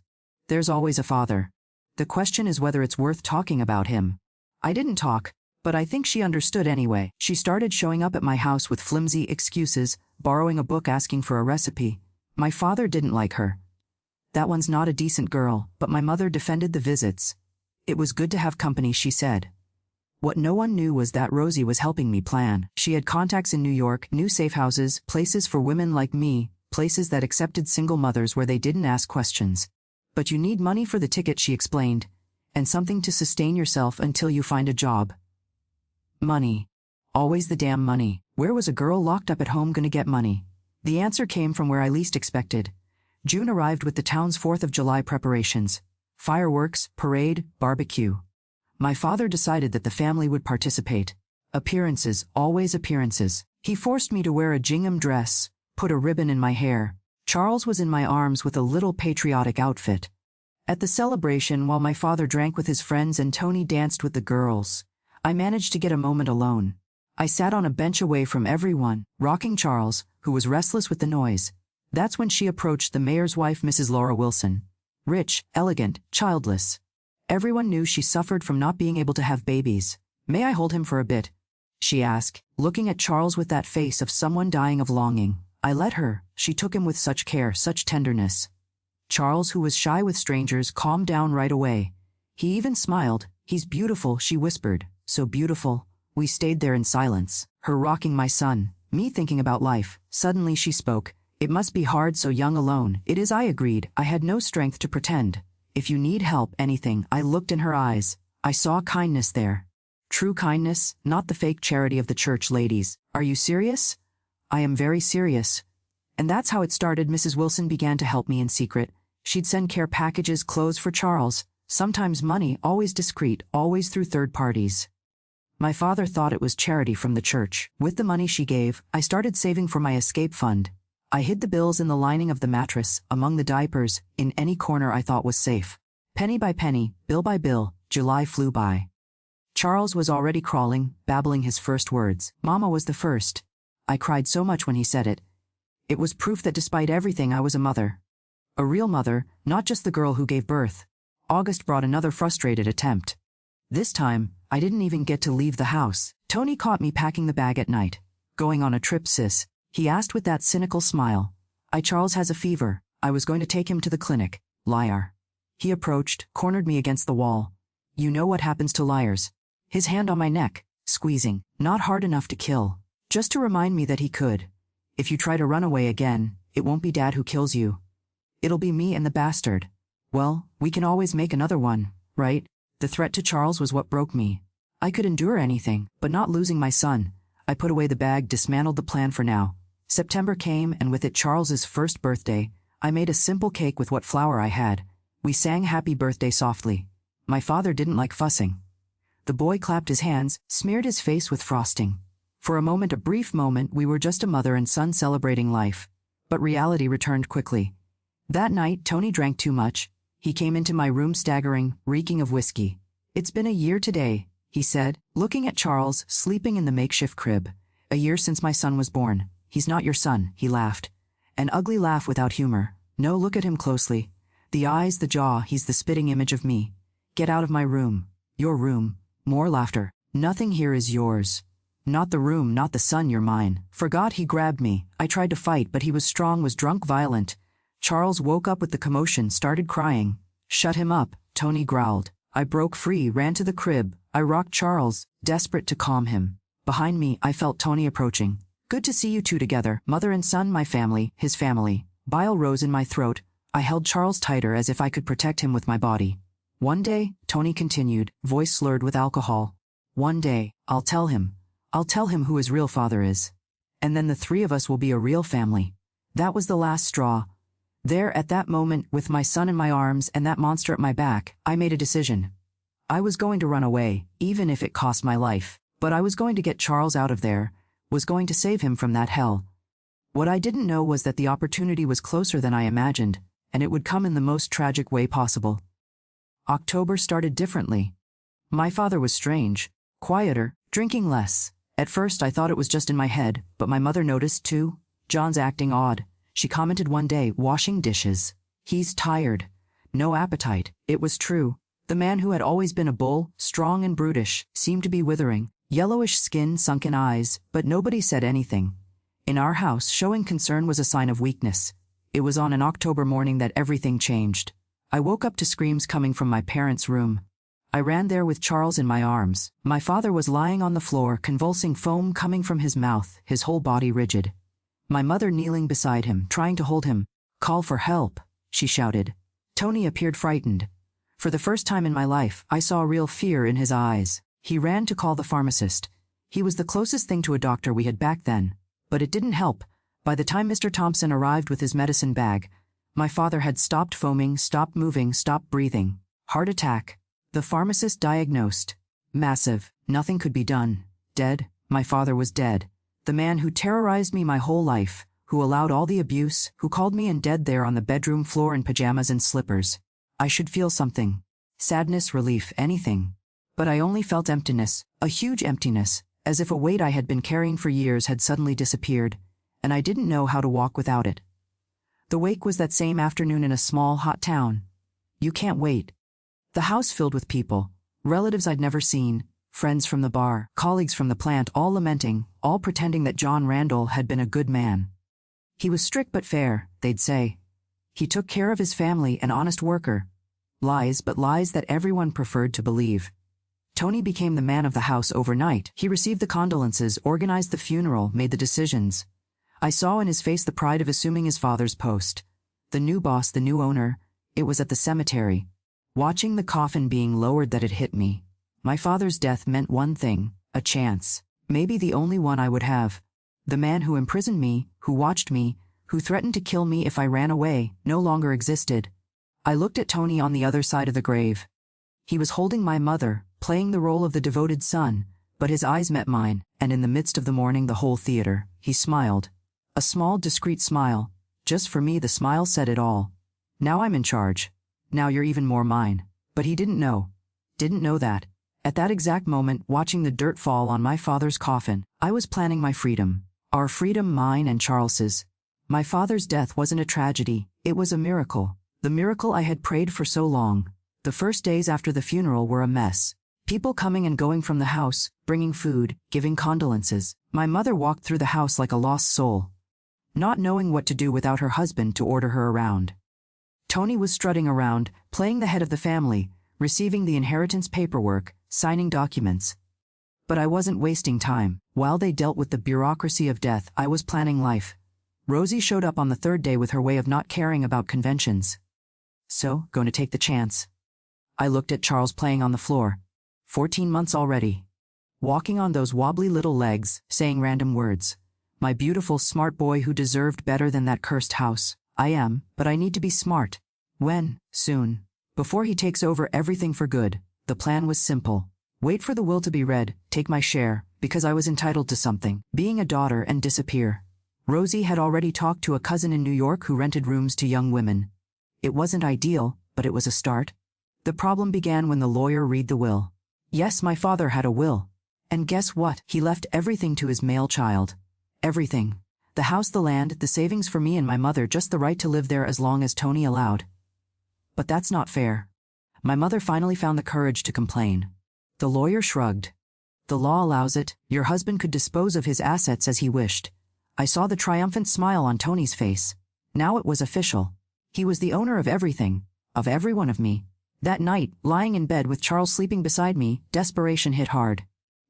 There's always a father. The question is whether it's worth talking about him. I didn't talk, but I think she understood anyway. She started showing up at my house with flimsy excuses, borrowing a book, asking for a recipe. My father didn't like her. That one's not a decent girl, but my mother defended the visits. It was good to have company, she said. What no one knew was that Rosie was helping me plan. She had contacts in New York, knew safe houses, places for women like me, places that accepted single mothers where they didn't ask questions. But you need money for the ticket, she explained, and something to sustain yourself until you find a job. Money. Always the damn money. Where was a girl locked up at home gonna get money? The answer came from where I least expected. June arrived with the town's 4th of July preparations. Fireworks, parade, barbecue. My father decided that the family would participate. Appearances, always appearances. He forced me to wear a gingham dress, put a ribbon in my hair. Charles was in my arms with a little patriotic outfit. At the celebration, while my father drank with his friends and Tony danced with the girls, I managed to get a moment alone. I sat on a bench away from everyone, rocking Charles, who was restless with the noise. That's when she approached the mayor's wife, Mrs. Laura Wilson. Rich, elegant, childless. Everyone knew she suffered from not being able to have babies. May I hold him for a bit? She asked, looking at Charles with that face of someone dying of longing. I let her. She took him with such care, such tenderness. Charles, who was shy with strangers, calmed down right away. He even smiled. He's beautiful, she whispered. So beautiful. We stayed there in silence, her rocking my son, me thinking about life. Suddenly she spoke. It must be hard so young alone. It is, I agreed. I had no strength to pretend. If you need help, anything. I looked in her eyes. I saw kindness there. True kindness, not the fake charity of the church ladies. Are you serious? I am very serious. And that's how it started. Mrs. Wilson began to help me in secret. She'd send care packages, clothes for Charles, sometimes money, always discreet, always through third parties. My father thought it was charity from the church. With the money she gave, I started saving for my escape fund. I hid the bills in the lining of the mattress, among the diapers, in any corner I thought was safe. Penny by penny, bill by bill, July flew by. Charles was already crawling, babbling his first words. Mama was the first. I cried so much when he said it. It was proof that despite everything I was a mother. A real mother, not just the girl who gave birth. August brought another frustrated attempt. This time, I didn't even get to leave the house. Tony caught me packing the bag at night. Going on a trip, sis? He asked with that cynical smile. Charles has a fever. I was going to take him to the clinic. Liar. He approached, cornered me against the wall. You know what happens to liars. His hand on my neck, squeezing. Not hard enough to kill. Just to remind me that he could. If you try to run away again, it won't be Dad who kills you. It'll be me and the bastard. Well, we can always make another one, right? The threat to Charles was what broke me. I could endure anything, but not losing my son. I put away the bag, dismantled the plan for now. September came, and with it Charles's first birthday. I made a simple cake with what flour I had. We sang happy birthday softly. My father didn't like fussing. The boy clapped his hands, smeared his face with frosting. For a moment, a brief moment, we were just a mother and son celebrating life. But reality returned quickly. That night, Tony drank too much. He came into my room staggering, reeking of whiskey. "It's been a year today," he said, looking at Charles, sleeping in the makeshift crib. "A year since my son was born." "He's not your son," he laughed. An ugly laugh without humor. "No, look at him closely. The eyes, the jaw, he's the spitting image of me. Get out of my room." "Your room." More laughter. "Nothing here is yours. Not the room, not the son, you're mine." Forgot he grabbed me. I tried to fight, but he was strong, was drunk, violent. Charles woke up with the commotion, started crying. "Shut him up," Tony growled. I broke free, ran to the crib. I rocked Charles, desperate to calm him. Behind me, I felt Tony approaching. "Good to see you two together, mother and son, my family, his family." Bile rose in my throat. I held Charles tighter as if I could protect him with my body. "One day," Tony continued, voice slurred with alcohol. "One day, I'll tell him who his real father is. And then the three of us will be a real family." That was the last straw. There, at that moment, with my son in my arms and that monster at my back, I made a decision. I was going to run away, even if it cost my life. But I was going to get Charles out of there, was going to save him from that hell. What I didn't know was that the opportunity was closer than I imagined, and it would come in the most tragic way possible. October started differently. My father was strange, quieter, drinking less. At first I thought it was just in my head, but my mother noticed too. "John's acting odd," she commented one day, washing dishes. "He's tired. No appetite." It was true. The man who had always been a bull, strong and brutish, seemed to be withering. Yellowish skin, sunken eyes, but nobody said anything. In our house, showing concern was a sign of weakness. It was on an October morning that everything changed. I woke up to screams coming from my parents' room. I ran there with Charles in my arms. My father was lying on the floor, convulsing, foam coming from his mouth, his whole body rigid. My mother kneeling beside him, trying to hold him. "Call for help," she shouted. Tony appeared frightened. For the first time in my life, I saw real fear in his eyes. He ran to call the pharmacist. He was the closest thing to a doctor we had back then. But it didn't help. By the time Mr. Thompson arrived with his medicine bag, my father had stopped foaming, stopped moving, stopped breathing. Heart attack. The pharmacist diagnosed. Massive. Nothing could be done. Dead. My father was dead. The man who terrorized me my whole life, who allowed all the abuse, who called me in dead there on the bedroom floor in pajamas and slippers. I should feel something. Sadness, relief, anything. But I only felt emptiness, a huge emptiness, as if a weight I had been carrying for years had suddenly disappeared, and I didn't know how to walk without it. The wake was that same afternoon in a small, hot town. You can't wait. The house filled with people, relatives I'd never seen, friends from the bar, colleagues from the plant, all lamenting, all pretending that John Randall had been a good man. He was strict but fair, they'd say. He took care of his family, an honest worker. Lies, but lies that everyone preferred to believe. Tony became the man of the house overnight. He received the condolences, organized the funeral, made the decisions. I saw in his face the pride of assuming his father's post. The new boss, the new owner. It was at the cemetery. Watching the coffin being lowered that it hit me. My father's death meant one thing, a chance. Maybe the only one I would have. The man who imprisoned me, who watched me, who threatened to kill me if I ran away, no longer existed. I looked at Tony on the other side of the grave. He was holding my mother, playing the role of the devoted son, but his eyes met mine, and in the midst of the mourning, the whole theater, he smiled. A small, discreet smile. Just for me, the smile said it all. "Now I'm in charge. Now you're even more mine." But he didn't know. Didn't know that. At that exact moment, watching the dirt fall on my father's coffin, I was planning my freedom. Our freedom, mine and Charles's. My father's death wasn't a tragedy, it was a miracle. The miracle I had prayed for so long. The first days after the funeral were a mess. People coming and going from the house, bringing food, giving condolences. My mother walked through the house like a lost soul, not knowing what to do without her husband to order her around. Tony was strutting around, playing the head of the family, receiving the inheritance paperwork, signing documents. But I wasn't wasting time. While they dealt with the bureaucracy of death, I was planning life. Rosie showed up on the third day with her way of not caring about conventions. So, going to take the chance. I looked at Charles playing on the floor. 14 months already. Walking on those wobbly little legs, saying random words. My beautiful, smart boy who deserved better than that cursed house. I am, but I need to be smart. When? Soon. Before he takes over everything for good. The plan was simple. Wait for the will to be read, take my share, because I was entitled to something. Being a daughter and disappear. Rosie had already talked to a cousin in New York who rented rooms to young women. It wasn't ideal, but it was a start. The problem began when the lawyer read the will. Yes, my father had a will. And guess what? He left everything to his male child. Everything. The house, the land, the savings for me and my mother, just the right to live there as long as Tony allowed. But that's not fair. My mother finally found the courage to complain. The lawyer shrugged. The law allows it. Your husband could dispose of his assets as he wished. I saw the triumphant smile on Tony's face. Now it was official. He was the owner of everything, of every one of me. That night, lying in bed with Charles sleeping beside me, desperation hit hard.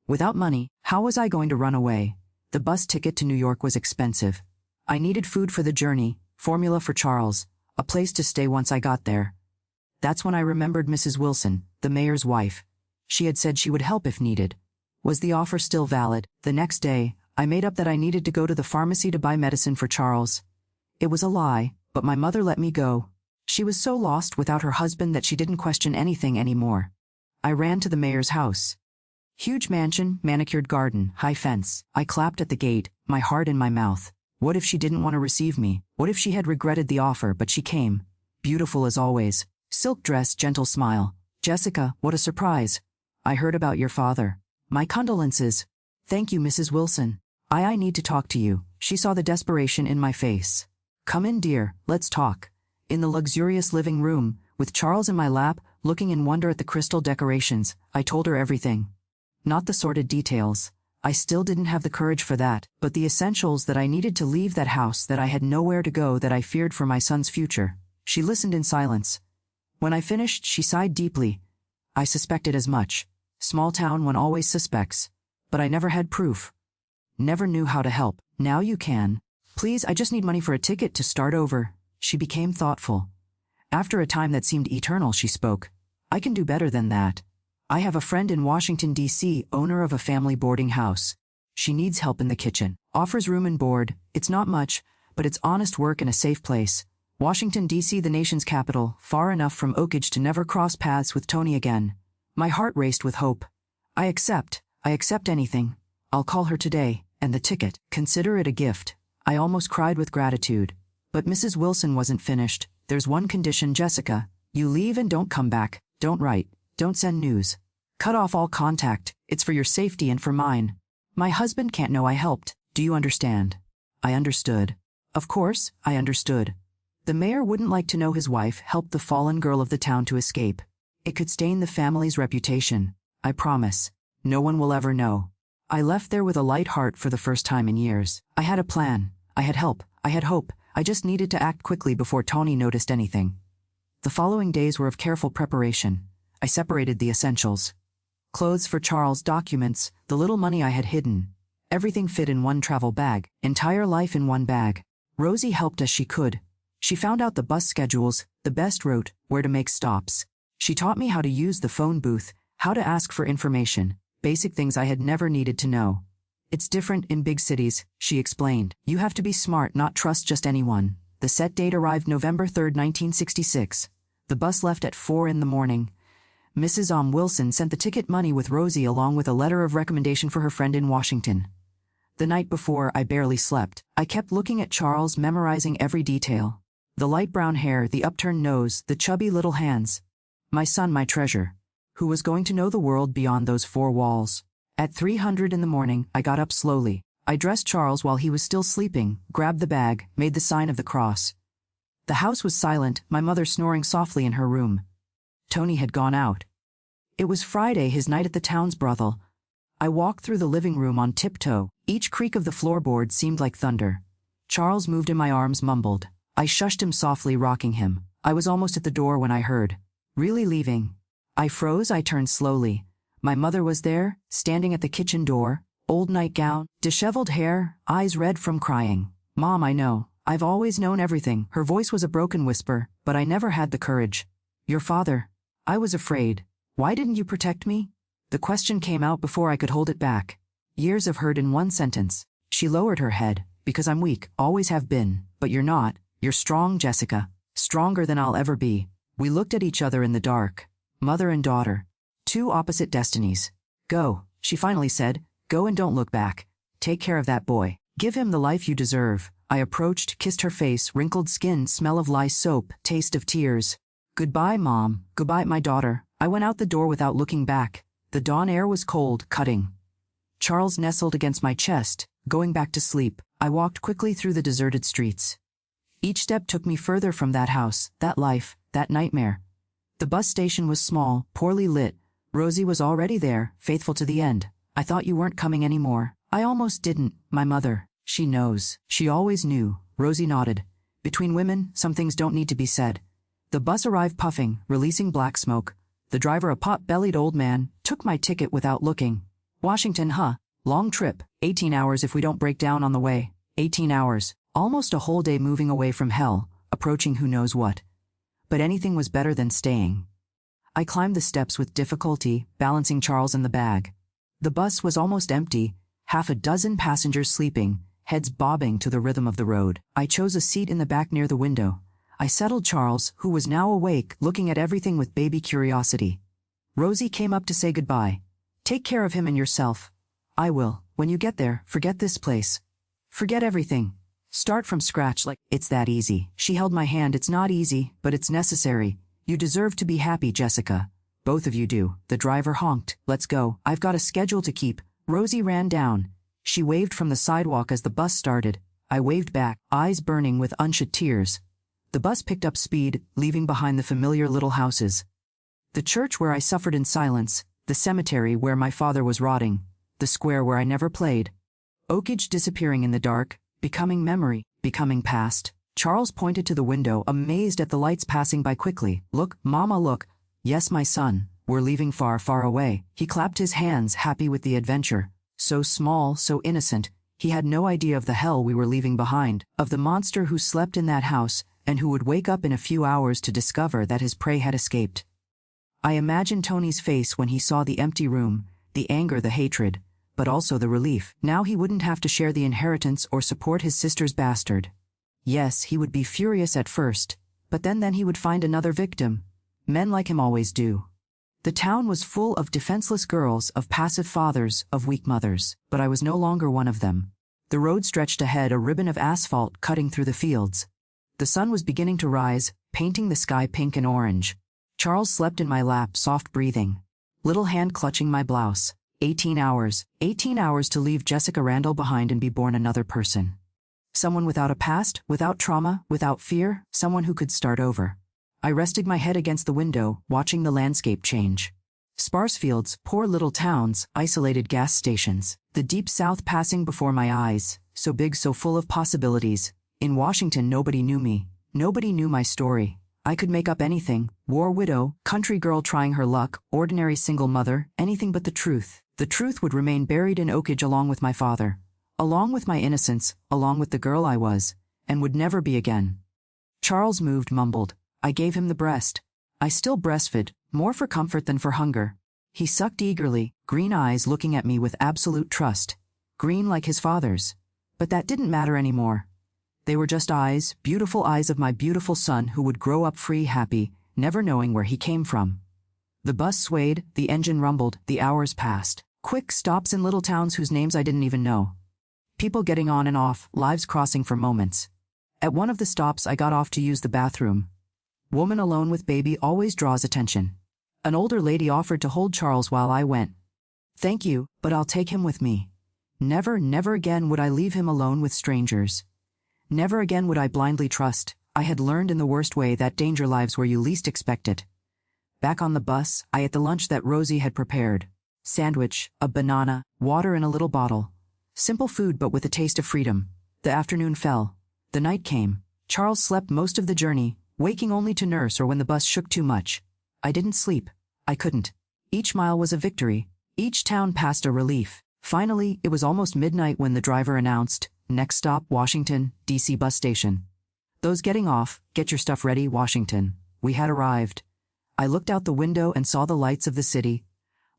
Without money, how was I going to run away? The bus ticket to New York was expensive. I needed food for the journey, formula for Charles, a place to stay once I got there. That's when I remembered Mrs. Wilson, the mayor's wife. She had said she would help if needed. Was the offer still valid? The next day, I made up that I needed to go to the pharmacy to buy medicine for Charles. It was a lie, but my mother let me go. She was so lost without her husband that she didn't question anything anymore. I ran to the mayor's house. Huge mansion, manicured garden, high fence. I clapped at the gate, my heart in my mouth. What if she didn't want to receive me? What if she had regretted the offer, but she came? Beautiful as always. Silk dress, gentle smile. Jessica, what a surprise. I heard about your father. My condolences. Thank you, Mrs. Wilson. I need to talk to you. She saw the desperation in my face. Come in, dear, let's talk. In the luxurious living room, with Charles in my lap, looking in wonder at the crystal decorations, I told her everything. Not the sordid details. I still didn't have the courage for that, but the essentials that I needed to leave that house, that I had nowhere to go, that I feared for my son's future. She listened in silence. When I finished, she sighed deeply. I suspected as much. Small town, one always suspects. But I never had proof. Never knew how to help. Now you can. Please, I just need money for a ticket to start over. She became thoughtful. After a time that seemed eternal, she spoke. I can do better than that. I have a friend in Washington, D.C., owner of a family boarding house. She needs help in the kitchen. Offers room and board. It's not much, but it's honest work in a safe place. Washington, D.C., the nation's capital, far enough from Oakage to never cross paths with Tony again. My heart raced with hope. I accept anything. I'll call her today, and the ticket. Consider it a gift. I almost cried with gratitude. But Mrs. Wilson wasn't finished. There's one condition, Jessica. You leave and don't come back. Don't write. Don't send news. Cut off all contact. It's for your safety and for mine. My husband can't know I helped. Do you understand? I understood. Of course, I understood. The mayor wouldn't like to know his wife helped the fallen girl of the town to escape. It could stain the family's reputation. I promise. No one will ever know. I left there with a light heart for the first time in years. I had a plan. I had help. I had hope. I just needed to act quickly before Tony noticed anything. The following days were of careful preparation. I separated the essentials. Clothes for Charles, documents, the little money I had hidden. Everything fit in one travel bag, entire life in one bag. Rosie helped as she could. She found out the bus schedules, the best route, where to make stops. She taught me how to use the phone booth, how to ask for information, basic things I had never needed to know. It's different in big cities, she explained. You have to be smart, not trust just anyone. The set date arrived November 3, 1966. The bus left at 4 in the morning. Mrs. Wilson sent the ticket money with Rosie along with a letter of recommendation for her friend in Washington. The night before, I barely slept. I kept looking at Charles, memorizing every detail. The light brown hair, the upturned nose, the chubby little hands. My son, my treasure, who was going to know the world beyond those four walls. At 3:00 in the morning, I got up slowly. I dressed Charles while he was still sleeping, grabbed the bag, made the sign of the cross. The house was silent, my mother snoring softly in her room. Tony had gone out. It was Friday, his night at the town's brothel. I walked through the living room on tiptoe. Each creak of the floorboard seemed like thunder. Charles moved in my arms, mumbled. I shushed him softly, rocking him. I was almost at the door when I heard, "Really leaving?" I froze. I turned slowly. My mother was there, standing at the kitchen door, old nightgown, disheveled hair, eyes red from crying. "Mom, I know. I've always known everything." Her voice was a broken whisper, but I never had the courage. "Your father." I was afraid. "Why didn't you protect me?" The question came out before I could hold it back. Years of hurt in one sentence. She lowered her head. "Because I'm weak, always have been. But you're not. You're strong, Jessica. Stronger than I'll ever be." We looked at each other in the dark. Mother and daughter. Two opposite destinies. Go, she finally said. Go and don't look back. Take care of that boy. Give him the life you deserve. I approached, kissed her face, wrinkled skin, smell of lye soap, taste of tears. Goodbye, Mom. Goodbye, my daughter. I went out the door without looking back. The dawn air was cold, cutting. Charles nestled against my chest, going back to sleep. I walked quickly through the deserted streets. Each step took me further from that house, that life, that nightmare. The bus station was small, poorly lit. Rosie was already there, faithful to the end. I thought you weren't coming anymore. I almost didn't. My mother. She knows. She always knew. Rosie nodded. Between women, some things don't need to be said. The bus arrived puffing, releasing black smoke. The driver, a pot-bellied old man, took my ticket without looking. Washington, huh? Long trip. 18 hours if we don't break down on the way. 18 hours. Almost a whole day moving away from hell, approaching who knows what. But anything was better than staying. I climbed the steps with difficulty, balancing Charles in the bag. The bus was almost empty, half a dozen passengers sleeping, heads bobbing to the rhythm of the road. I chose a seat in the back near the window. I settled Charles, who was now awake, looking at everything with baby curiosity. Rosie came up to say goodbye. Take care of him and yourself. I will. When you get there, forget this place. Forget everything. Start from scratch like it's that easy. She held my hand. It's not easy, but it's necessary. You deserve to be happy, Jessica. Both of you do. The driver honked. Let's go. I've got a schedule to keep. Rosie ran down. She waved from the sidewalk as the bus started. I waved back, eyes burning with unshed tears. The bus picked up speed, leaving behind the familiar little houses. The church where I suffered in silence, the cemetery where my father was rotting, the square where I never played. Oakage disappearing in the dark, becoming memory, becoming past. Charles pointed to the window, amazed at the lights passing by quickly. Look, Mama, look. Yes, my son, we're leaving far, far away. He clapped his hands, happy with the adventure. So small, so innocent. He had no idea of the hell we were leaving behind, of the monster who slept in that house, and who would wake up in a few hours to discover that his prey had escaped. I imagined Tony's face when he saw the empty room, the anger, the hatred, but also the relief. Now he wouldn't have to share the inheritance or support his sister's bastard. Yes, he would be furious at first, but then he would find another victim. Men like him always do. The town was full of defenseless girls, of passive fathers, of weak mothers, but I was no longer one of them. The road stretched ahead, a ribbon of asphalt cutting through the fields. The sun was beginning to rise, painting the sky pink and orange. Charles slept in my lap, soft breathing. Little hand clutching my blouse. 18 hours. 18 hours to leave Jessica Randall behind and be born another person. Someone without a past, without trauma, without fear, someone who could start over. I rested my head against the window, watching the landscape change. Sparse fields, poor little towns, isolated gas stations. The deep south passing before my eyes, so big, so full of possibilities. In Washington, nobody knew me. Nobody knew my story. I could make up anything. War widow, country girl trying her luck, ordinary single mother, anything but the truth. The truth would remain buried in Oakage along with my father, along with my innocence, along with the girl I was, and would never be again. Charles moved, mumbled. I gave him the breast. I still breastfed, more for comfort than for hunger. He sucked eagerly, green eyes looking at me with absolute trust. Green like his father's. But that didn't matter anymore. They were just eyes, beautiful eyes of my beautiful son who would grow up free, happy, never knowing where he came from. The bus swayed, the engine rumbled, the hours passed. Quick stops in little towns whose names I didn't even know. People getting on and off, lives crossing for moments. At one of the stops I got off to use the bathroom. Woman alone with baby always draws attention. An older lady offered to hold Charles while I went. Thank you, but I'll take him with me. Never, never again would I leave him alone with strangers. Never again would I blindly trust. I had learned in the worst way that danger lives where you least expect it. Back on the bus, I ate the lunch that Rosie had prepared. Sandwich, a banana, water in a little bottle. Simple food but with a taste of freedom. The afternoon fell. The night came. Charles slept most of the journey, waking only to nurse or when the bus shook too much. I didn't sleep. I couldn't. Each mile was a victory. Each town passed a relief. Finally, it was almost midnight when the driver announced, next stop, Washington, D.C. bus station. Those getting off, get your stuff ready, Washington. We had arrived. I looked out the window and saw the lights of the city.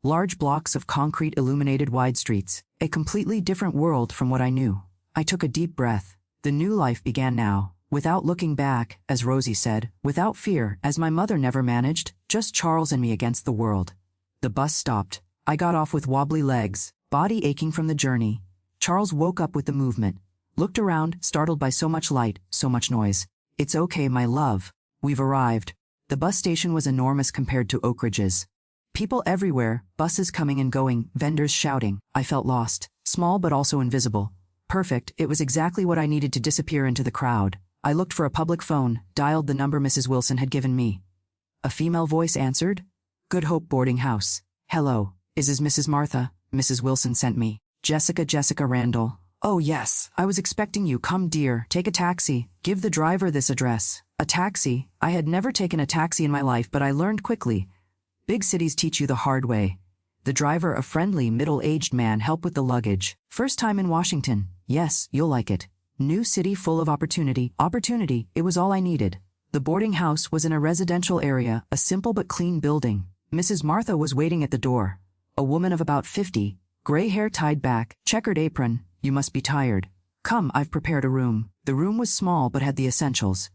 Large blocks of concrete illuminated wide streets. A completely different world from what I knew. I took a deep breath. The new life began now. Without looking back, as Rosie said, without fear, as my mother never managed, just Charles and me against the world. The bus stopped. I got off with wobbly legs, body aching from the journey. Charles woke up with the movement, looked around, startled by so much light, so much noise. It's okay, my love. We've arrived. The bus station was enormous compared to Oak Ridge's. People everywhere, buses coming and going, vendors shouting. I felt lost, small but also invisible. Perfect, it was exactly what I needed to disappear into the crowd. I looked for a public phone, dialed the number Mrs. Wilson had given me. A female voice answered. Good Hope Boarding House. Hello, is this Mrs. Martha? Mrs. Wilson sent me. Jessica Randall. Oh yes, I was expecting you. Come dear, take a taxi. Give the driver this address. A taxi? I had never taken a taxi in my life, but I learned quickly. Big cities teach you the hard way. The driver, a friendly, middle-aged man, helped with the luggage. First time in Washington. Yes, you'll like it. New city full of opportunity. Opportunity, it was all I needed. The boarding house was in a residential area, a simple but clean building. Mrs. Martha was waiting at the door. A woman of about 50, gray hair tied back, checkered apron. You must be tired. Come, I've prepared a room. The room was small but had the essentials.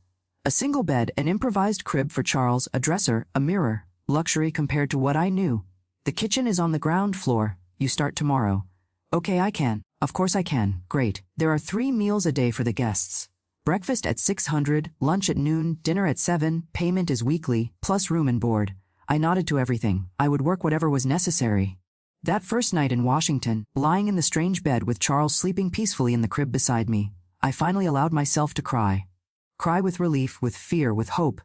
A single bed, an improvised crib for Charles, a dresser, a mirror. Luxury compared to what I knew. The kitchen is on the ground floor. You start tomorrow. Okay, I can. Of course I can. Great. There are 3 meals a day for the guests. Breakfast at 600, lunch at noon, dinner at 7, payment is weekly, plus room and board. I nodded to everything. I would work whatever was necessary. That first night in Washington, lying in the strange bed with Charles sleeping peacefully in the crib beside me, I finally allowed myself to cry. Cry with relief, with fear, with hope.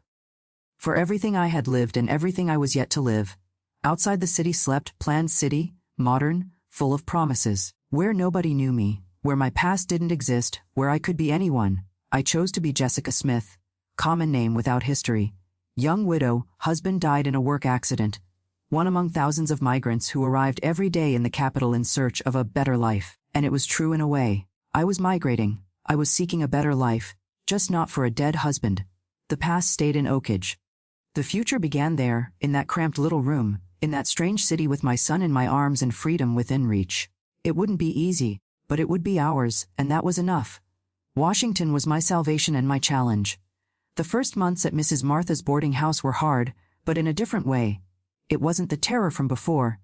For everything I had lived and everything I was yet to live. Outside the city slept, planned city, modern, full of promises, where nobody knew me, where my past didn't exist, where I could be anyone. I chose to be Jessica Smith, common name without history. Young widow, husband died in a work accident. One among thousands of migrants who arrived every day in the capital in search of a better life. And it was true in a way. I was migrating. I was seeking a better life, just not for a dead husband. The past stayed in Oak Ridge. The future began there, in that cramped little room, in that strange city with my son in my arms and freedom within reach. It wouldn't be easy, but it would be ours, and that was enough. Washington was my salvation and my challenge. The first months at Mrs. Martha's boarding house were hard, but in a different way. It wasn't the terror from before.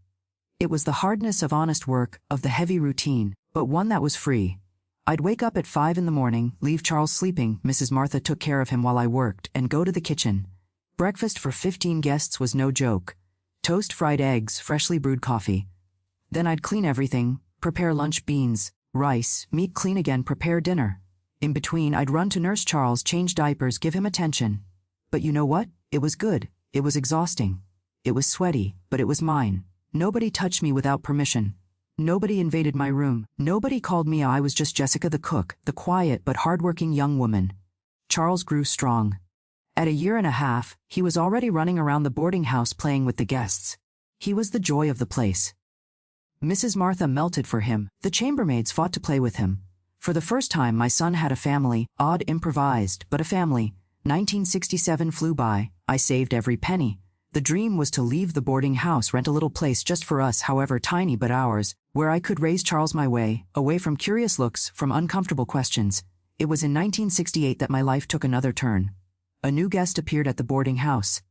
It was the hardness of honest work, of the heavy routine, but one that was free. I'd wake up at 5 in the morning, leave Charles sleeping, Mrs. Martha took care of him while I worked, and go to the kitchen. Breakfast for 15 guests was no joke. Toast, fried eggs, freshly brewed coffee. Then I'd clean everything, prepare lunch, beans, rice, meat, clean again, prepare dinner. In between, I'd run to nurse Charles, change diapers, give him attention. But you know what? It was good. It was exhausting. It was sweaty, but it was mine. Nobody touched me without permission. Nobody invaded my room. Nobody called me. I was just Jessica the cook, the quiet but hardworking young woman. Charles grew strong. At 1.5 years, he was already running around the boarding house playing with the guests. He was the joy of the place. Mrs. Martha melted for him. The chambermaids fought to play with him. For the first time, my son had a family, odd, improvised, but a family. 1967 flew by. I saved every penny. The dream was to leave the boarding house, rent a little place just for us, however tiny but ours, where I could raise Charles my way, away from curious looks, from uncomfortable questions. It was in 1968 that my life took another turn. A new guest appeared at the boarding house.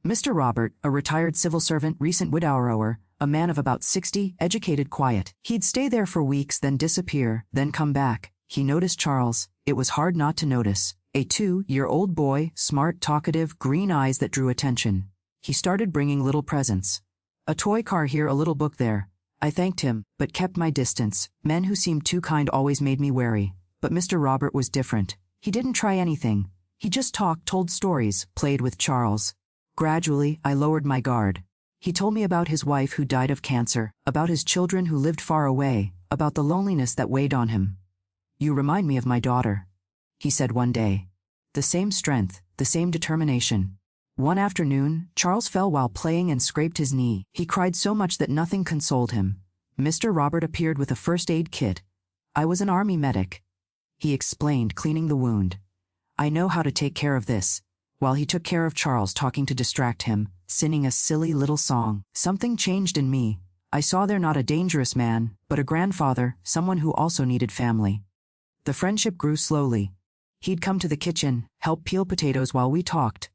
Mr. Robert, a retired civil servant, recent widower, a man of about 60, educated, quiet. He'd stay there for weeks, then disappear, then come back. He noticed Charles. It was hard not to notice. A 2-year-old boy, smart, talkative, green eyes that drew attention. He started bringing little presents. A toy car here, a little book there. I thanked him, but kept my distance. Men who seemed too kind always made me wary. But Mr. Robert was different. He didn't try anything. He just talked, told stories, played with Charles. Gradually, I lowered my guard. He told me about his wife who died of cancer, about his children who lived far away, about the loneliness that weighed on him. You remind me of my daughter, he said one day. The same strength, the same determination. One afternoon, Charles fell while playing and scraped his knee. He cried so much that nothing consoled him. Mr. Robert appeared with a first aid kit. I was an army medic. He explained, cleaning the wound. I know how to take care of this. While he took care of Charles, talking to distract him, singing a silly little song. Something changed in me. I saw there not a dangerous man, but a grandfather, someone who also needed family. The friendship grew slowly. He'd come to the kitchen, help peel potatoes while we talked.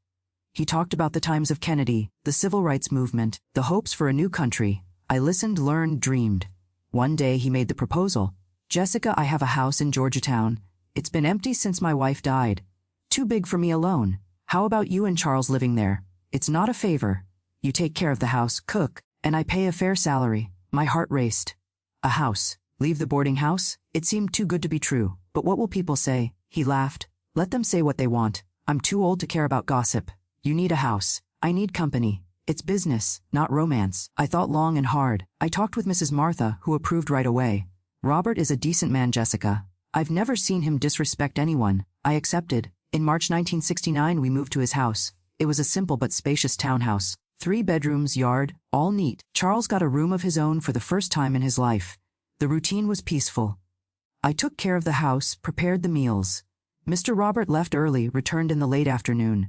He talked about the times of Kennedy, the civil rights movement, the hopes for a new country. I listened, learned, dreamed. One day he made the proposal. Jessica, I have a house in Georgetown. It's been empty since my wife died. Too big for me alone. How about you and Charles living there? It's not a favor. You take care of the house, cook, and I pay a fair salary. My heart raced. A house. Leave the boarding house? It seemed too good to be true. But what will people say? He laughed. Let them say what they want. I'm too old to care about gossip. You need a house. I need company. It's business, not romance. I thought long and hard. I talked with Mrs. Martha, who approved right away. Robert is a decent man, Jessica. I've never seen him disrespect anyone. I accepted. In March 1969 we moved to his house. It was a simple but spacious townhouse. 3 bedrooms, yard, all neat. Charles got a room of his own for the first time in his life. The routine was peaceful. I took care of the house, prepared the meals. Mr. Robert left early, returned in the late afternoon.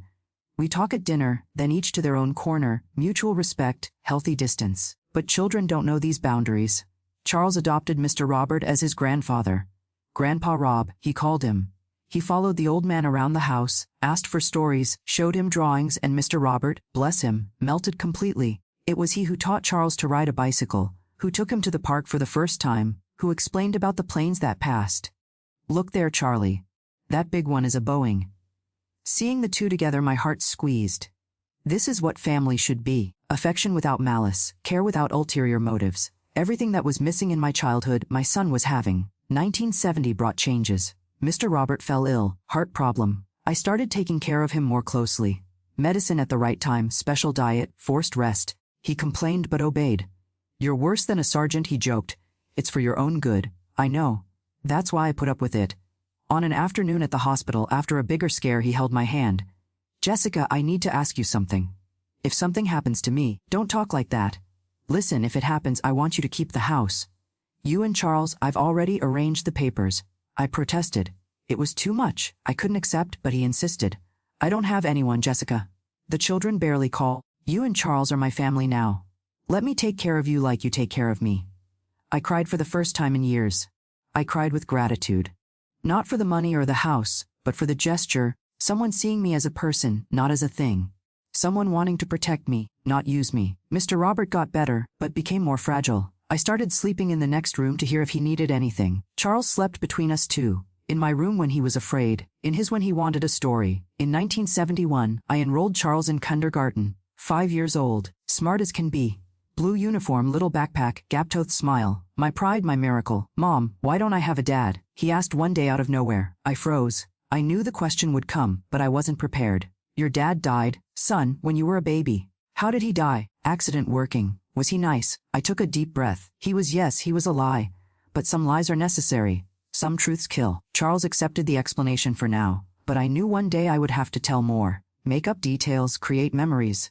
We talk at dinner, then each to their own corner, mutual respect, healthy distance. But children don't know these boundaries. Charles adopted Mr. Robert as his grandfather. Grandpa Rob, he called him. He followed the old man around the house, asked for stories, showed him drawings, and Mr. Robert, bless him, melted completely. It was he who taught Charles to ride a bicycle, who took him to the park for the first time, who explained about the planes that passed. Look there, Charlie. That big one is a Boeing. Seeing the two together, my heart squeezed. This is what family should be. Affection without malice, care without ulterior motives. Everything that was missing in my childhood, my son was having. 1970 brought changes. Mr. Robert fell ill, heart problem. I started taking care of him more closely. Medicine at the right time, special diet, forced rest. He complained but obeyed. You're worse than a sergeant, he joked. It's for your own good. I know. That's why I put up with it. On an afternoon at the hospital, after a bigger scare, he held my hand. Jessica, I need to ask you something. If something happens to me, don't talk like that. Listen, if it happens, I want you to keep the house. You and Charles, I've already arranged the papers. I protested. It was too much. I couldn't accept, but he insisted. I don't have anyone, Jessica. The children barely call. You and Charles are my family now. Let me take care of you like you take care of me. I cried for the first time in years. I cried with gratitude. Not for the money or the house, but for the gesture, someone seeing me as a person, not as a thing. Someone wanting to protect me, not use me. Mr. Robert got better, but became more fragile. I started sleeping in the next room to hear if he needed anything. Charles slept between us two. In my room when he was afraid, in his when he wanted a story. In 1971, I enrolled Charles in kindergarten. 5 years old, smart as can be. Blue uniform, little backpack, gap-toothed smile. My pride, my miracle. Mom, why don't I have a dad? He asked one day out of nowhere. I froze. I knew the question would come, but I wasn't prepared. Your dad died, son, when you were a baby. How did he die? Accident working. Was he nice? I took a deep breath. He was, yes, he was a lie. But some lies are necessary. Some truths kill. Charles accepted the explanation for now. But I knew one day I would have to tell more. Make up details, create memories.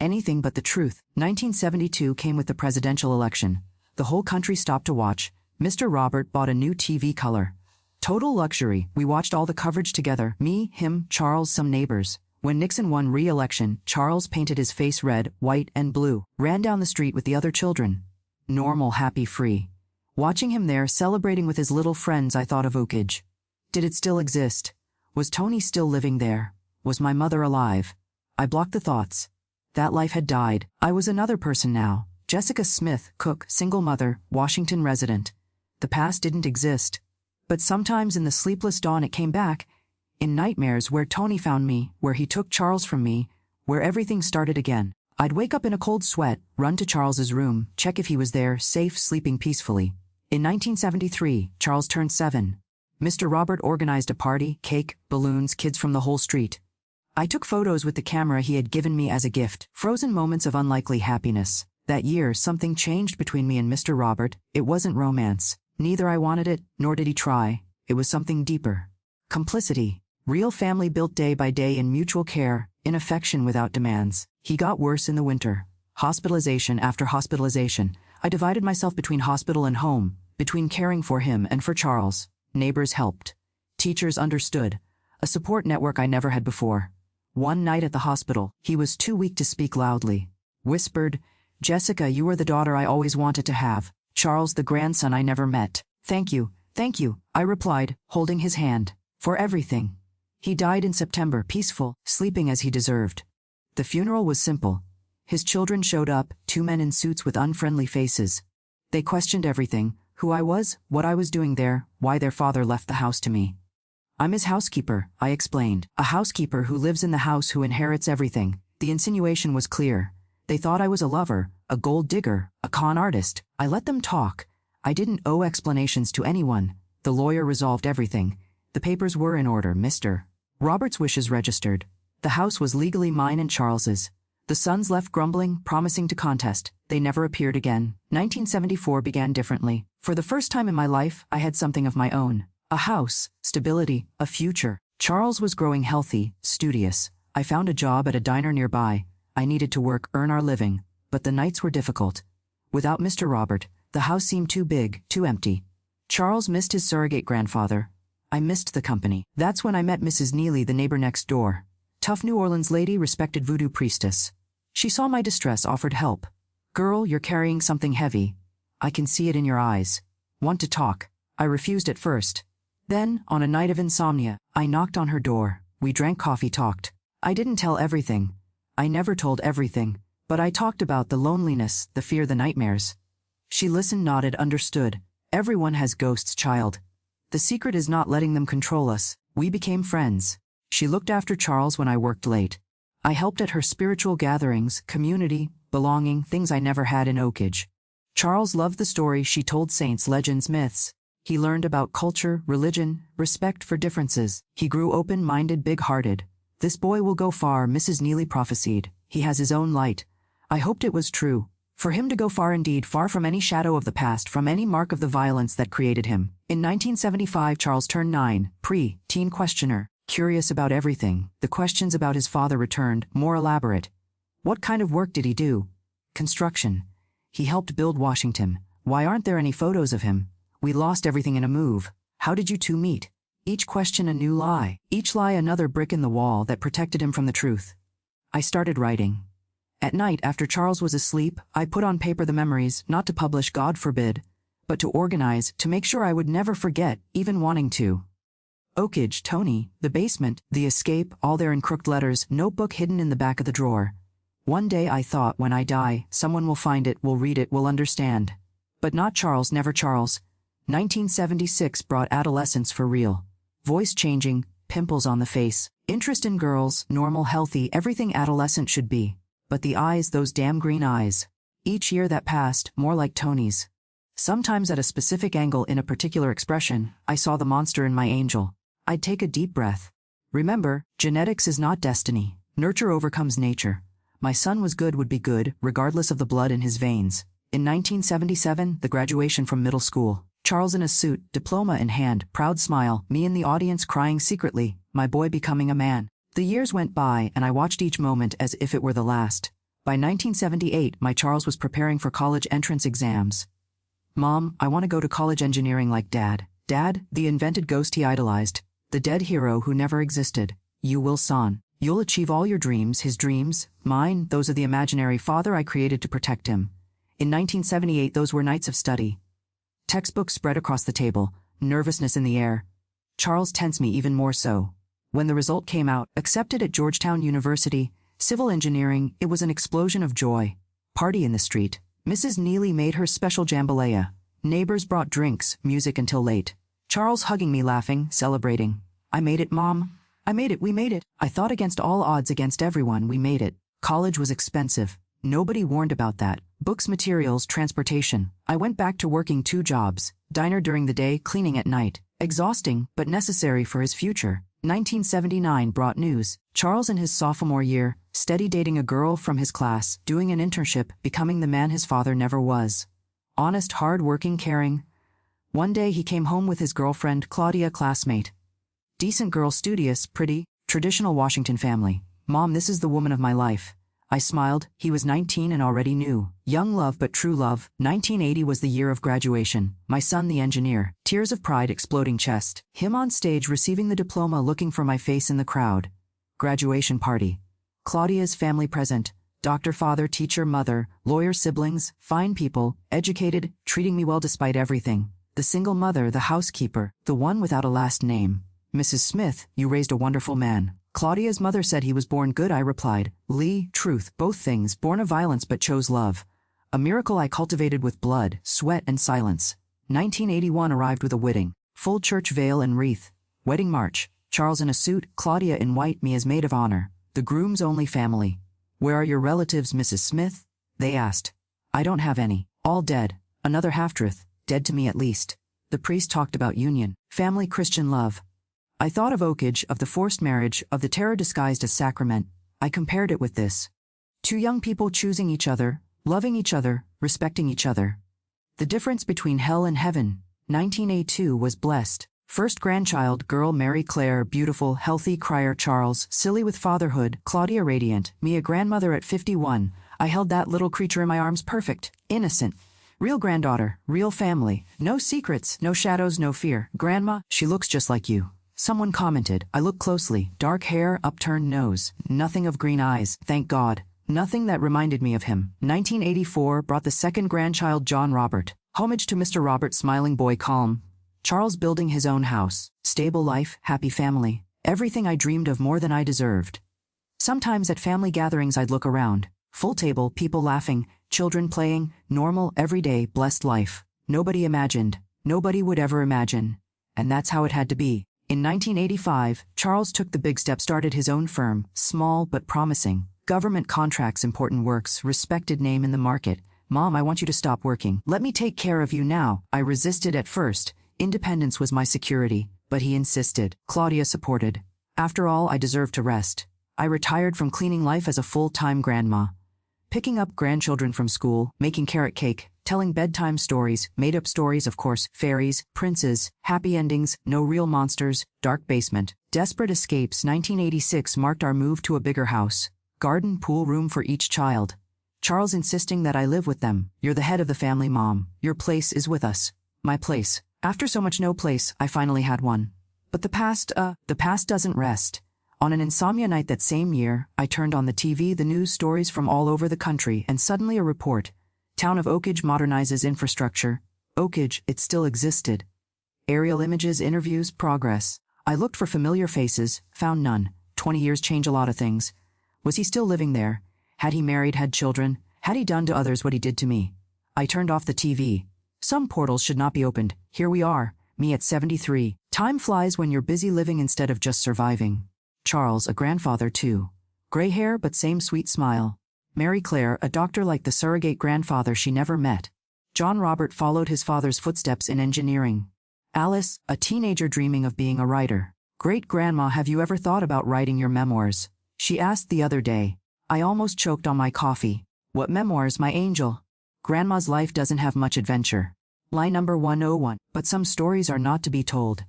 Anything but the truth. 1972 came with the presidential election. The whole country stopped to watch. Mr. Robert bought a new TV color. Total luxury. We watched all the coverage together. Me, him, Charles, some neighbors. When Nixon won re-election, Charles painted his face red, white, and blue. Ran down the street with the other children. Normal, happy, free. Watching him there, celebrating with his little friends, I thought of Oakage. Did it still exist? Was Tony still living there? Was my mother alive? I blocked the thoughts. That life had died. I was another person now. Jessica Smith, cook, single mother, Washington resident. The past didn't exist. But sometimes in the sleepless dawn it came back. In nightmares, where Tony found me, where he took Charles from me, where everything started again. I'd wake up in a cold sweat, run to Charles's room, check if he was there, safe, sleeping peacefully. In 1973, Charles turned 7. Mr. Robert organized a party, cake, balloons, kids from the whole street. I took photos with the camera he had given me as a gift, frozen moments of unlikely happiness. That year, something changed between me and Mr. Robert. It wasn't romance. Neither I wanted it, nor did he try. It was something deeper. Complicity. Real family built day by day in mutual care, in affection without demands. He got worse in the winter. Hospitalization after hospitalization. I divided myself between hospital and home, between caring for him and for Charles. Neighbors helped. Teachers understood. A support network I never had before. One night at the hospital, he was too weak to speak loudly. Whispered, Jessica, you are the daughter I always wanted to have. Charles, the grandson I never met. Thank you, I replied, holding his hand. For everything. He died in September, peaceful, sleeping as he deserved. The funeral was simple. His children showed up, 2 men in suits with unfriendly faces. They questioned everything, who I was, what I was doing there, why their father left the house to me. I'm his housekeeper, I explained. A housekeeper who lives in the house who inherits everything. The insinuation was clear. They thought I was a lover, a gold digger, a con artist. I let them talk. I didn't owe explanations to anyone. The lawyer resolved everything. The papers were in order, Mr. Robert's wishes registered. The house was legally mine and Charles's. The sons left grumbling, promising to contest. They never appeared again. 1974 began differently. For the first time in my life, I had something of my own. A house, stability, a future. Charles was growing healthy, studious. I found a job at a diner nearby. I needed to work, earn our living. But the nights were difficult. Without Mr. Robert, the house seemed too big, too empty. Charles missed his surrogate grandfather. I missed the company. That's when I met Mrs. Neely, the neighbor next door. Tough New Orleans lady, respected voodoo priestess. She saw my distress, offered help. Girl, you're carrying something heavy. I can see it in your eyes. Want to talk? I refused at first. Then, on a night of insomnia, I knocked on her door. We drank coffee, talked. I didn't tell everything. I never told everything. But I talked about the loneliness, the fear, the nightmares. She listened, nodded, understood. Everyone has ghosts, child. The secret is not letting them control us. We became friends. She looked after Charles when I worked late. I helped at her spiritual gatherings, community, belonging, things I never had in Oakage. Charles loved the story she told, saints, legends, myths. He learned about culture, religion, respect for differences. He grew open-minded, big-hearted. This boy will go far, Mrs. Neely prophesied. He has his own light. I hoped it was true. For him to go far indeed, far from any shadow of the past, from any mark of the violence that created him. In 1975, Charles turned 9, pre-teen questioner. Curious about everything, the questions about his father returned, more elaborate. What kind of work did he do? Construction. He helped build Washington. Why aren't there any photos of him? We lost everything in a move. How did you two meet? Each question a new lie. Each lie another brick in the wall that protected him from the truth. I started writing. At night, after Charles was asleep, I put on paper the memories, not to publish, God forbid, but to organize, to make sure I would never forget, even wanting to. Oakage, Tony, the basement, the escape, all there in crooked letters, notebook hidden in the back of the drawer. One day I thought, when I die, someone will find it, will read it, will understand. But not Charles, never Charles. 1976 brought adolescence for real. Voice changing, pimples on the face, interest in girls, normal, healthy, everything adolescent should be. But the eyes, those damn green eyes. Each year that passed, more like Tony's. Sometimes at a specific angle in a particular expression, I saw the monster in my angel. I'd take a deep breath. Remember, genetics is not destiny. Nurture overcomes nature. My son was good, would be good, regardless of the blood in his veins. In 1977, the graduation from middle school. Charles in a suit, diploma in hand, proud smile, me in the audience crying secretly, my boy becoming a man. The years went by and I watched each moment as if it were the last. By 1978, my Charles was preparing for college entrance exams. Mom, I want to go to college engineering like Dad. Dad, the invented ghost he idolized. The dead hero who never existed. You will, son. You'll achieve all your dreams, his dreams, mine, those of the imaginary father I created to protect him. In 1978, those were nights of study. Textbooks spread across the table, nervousness in the air. Charles tensed me even more so. When the result came out, accepted at Georgetown University, civil engineering, it was an explosion of joy. Party in the street. Mrs. Neely made her special jambalaya. Neighbors brought drinks, music until late. Charles hugging me, laughing, celebrating. I made it, Mom. I made it, we made it. I thought against all odds, against everyone, we made it. College was expensive. Nobody warned about that. Books, materials, transportation. I went back to working 2 jobs. Diner during the day, cleaning at night. Exhausting, but necessary for his future. 1979 brought news. Charles in his sophomore year, steady dating a girl from his class, doing an internship, becoming the man his father never was. Honest, hard-working, caring. One day he came home with his girlfriend, Claudia, classmate. Decent girl, studious, pretty, traditional Washington family. Mom, this is the woman of my life. I smiled. He was 19 and already knew. Young love but true love. 1980 was the year of graduation. My son the engineer. Tears of pride, exploding chest. Him on stage receiving the diploma, looking for my face in the crowd. Graduation party. Claudia's family present. Doctor, father, teacher, mother, lawyer, siblings, fine people, educated, treating me well despite everything. The single mother, the housekeeper, the one without a last name. Mrs. Smith, you raised a wonderful man. Claudia's mother said he was born good, I replied. Lee, truth, both things, born of violence but chose love. A miracle I cultivated with blood, sweat and silence. 1981 arrived with a wedding. Full church veil and wreath. Wedding march. Charles in a suit, Claudia in white, me as maid of honor. The groom's only family. Where are your relatives, Mrs. Smith? They asked. I don't have any. All dead. Another half-truth. Dead to me at least. The priest talked about union, family, Christian love. I thought of Oakage, of the forced marriage, of the terror disguised as sacrament. I compared it with this. Two young people choosing each other, loving each other, respecting each other. The difference between hell and heaven. 1982 was blessed. First grandchild, girl Mary Claire, beautiful, healthy crier Charles, silly with fatherhood, Claudia radiant, me a grandmother at 51. I held that little creature in my arms, perfect, innocent. Real granddaughter, real family, no secrets, no shadows, no fear. Grandma, she looks just like you. Someone commented. I look closely. Dark hair, upturned nose. Nothing of green eyes, thank God. Nothing that reminded me of him. 1984 brought the second grandchild, John Robert. Homage to Mr. Robert, smiling boy, calm. Charles building his own house. Stable life, happy family. Everything I dreamed of, more than I deserved. Sometimes at family gatherings I'd look around. Full table, people laughing, children playing, normal, everyday, blessed life. Nobody imagined. Nobody would ever imagine. And that's how it had to be. In 1985, Charles took the big step, started his own firm, small but promising. Government contracts, important works, respected name in the market. Mom, I want you to stop working. Let me take care of you now. I resisted at first. Independence was my security, but he insisted. Claudia supported. After all, I deserved to rest. I retired from cleaning life as a full-time grandma. Picking up grandchildren from school, making carrot cake, telling bedtime stories, made-up stories, of course, fairies, princes, happy endings, no real monsters, dark basement. Desperate escapes. 1986 marked our move to a bigger house. Garden, pool, room for each child. Charles insisting that I live with them. You're the head of the family, Mom. Your place is with us. My place. After so much no place, I finally had one. But the past doesn't rest. On an insomnia night that same year, I turned on the TV, the news stories from all over the country, and suddenly a report. Town of Oakage modernizes infrastructure. Oakage, it still existed. Aerial images, interviews, progress. I looked for familiar faces, found none. 20 years change a lot of things. Was he still living there? Had he married, had children? Had he done to others what he did to me? I turned off the TV. Some portals should not be opened. Here we are, me at 73. Time flies when you're busy living instead of just surviving. Charles, a grandfather too. Gray hair but same sweet smile. Mary Claire, a doctor like the surrogate grandfather she never met. John Robert followed his father's footsteps in engineering. Alice, a teenager dreaming of being a writer. Great-grandma, have you ever thought about writing your memoirs? She asked the other day. I almost choked on my coffee. What memoirs, my angel? Grandma's life doesn't have much adventure. Line number 101. But some stories are not to be told.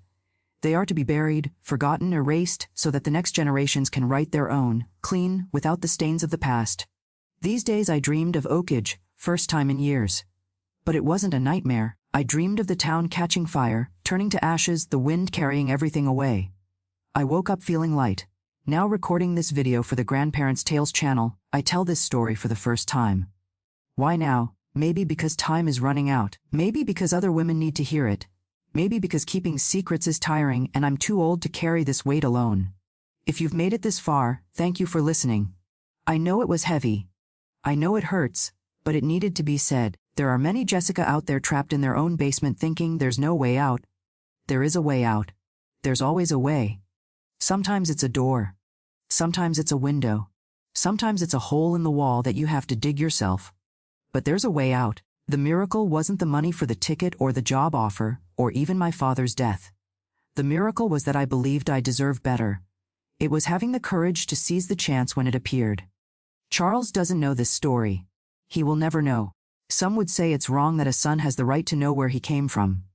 They are to be buried, forgotten, erased, so that the next generations can write their own, clean, without the stains of the past. These days I dreamed of Oakage, first time in years. But it wasn't a nightmare. I dreamed of the town catching fire, turning to ashes, the wind carrying everything away. I woke up feeling light. Now recording this video for the Grandparents' Tales channel, I tell this story for the first time. Why now? Maybe because time is running out. Maybe because other women need to hear it. Maybe because keeping secrets is tiring and I'm too old to carry this weight alone. If you've made it this far, thank you for listening. I know it was heavy. I know it hurts, but it needed to be said. There are many Jessica out there trapped in their own basement thinking there's no way out. There is a way out. There's always a way. Sometimes it's a door. Sometimes it's a window. Sometimes it's a hole in the wall that you have to dig yourself. But there's a way out. The miracle wasn't the money for the ticket or the job offer, or even my father's death. The miracle was that I believed I deserved better. It was having the courage to seize the chance when it appeared. Charles doesn't know this story. He will never know. Some would say it's wrong that a son has the right to know where he came from.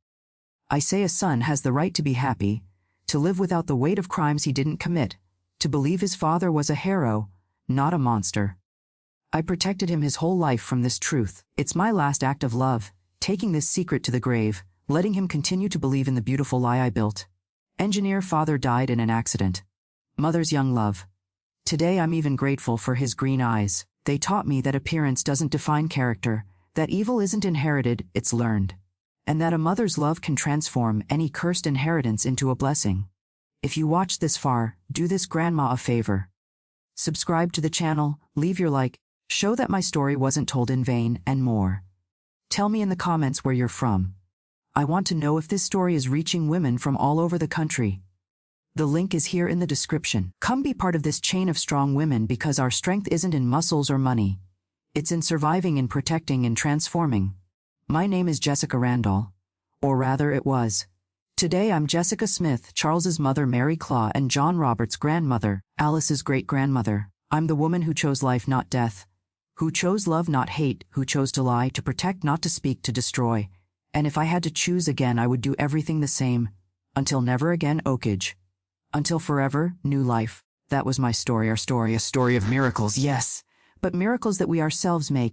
I say a son has the right to be happy, to live without the weight of crimes he didn't commit, to believe his father was a hero, not a monster. I protected him his whole life from this truth. It's my last act of love, taking this secret to the grave, letting him continue to believe in the beautiful lie I built. Engineer father died in an accident. Mother's young love. Today I'm even grateful for his green eyes. They taught me that appearance doesn't define character, that evil isn't inherited, it's learned. And that a mother's love can transform any cursed inheritance into a blessing. If you watched this far, do this grandma a favor. Subscribe to the channel, leave your like, show that my story wasn't told in vain, and more. Tell me in the comments where you're from. I want to know if this story is reaching women from all over the country. The link is here in the description. Come be part of this chain of strong women, because our strength isn't in muscles or money. It's in surviving, in protecting, and transforming. My name is Jessica Randall. Or rather, it was. Today I'm Jessica Smith, Charles's mother Mary Claw, and John Roberts' grandmother, Alice's great-grandmother. I'm the woman who chose life, not death. Who chose love, not hate. Who chose to lie, to protect, not to speak, to destroy. And if I had to choose again, I would do everything the same. Until never again, Oakage. Until forever, new life. That was my story, our story, a story of miracles, yes. But miracles that we ourselves make.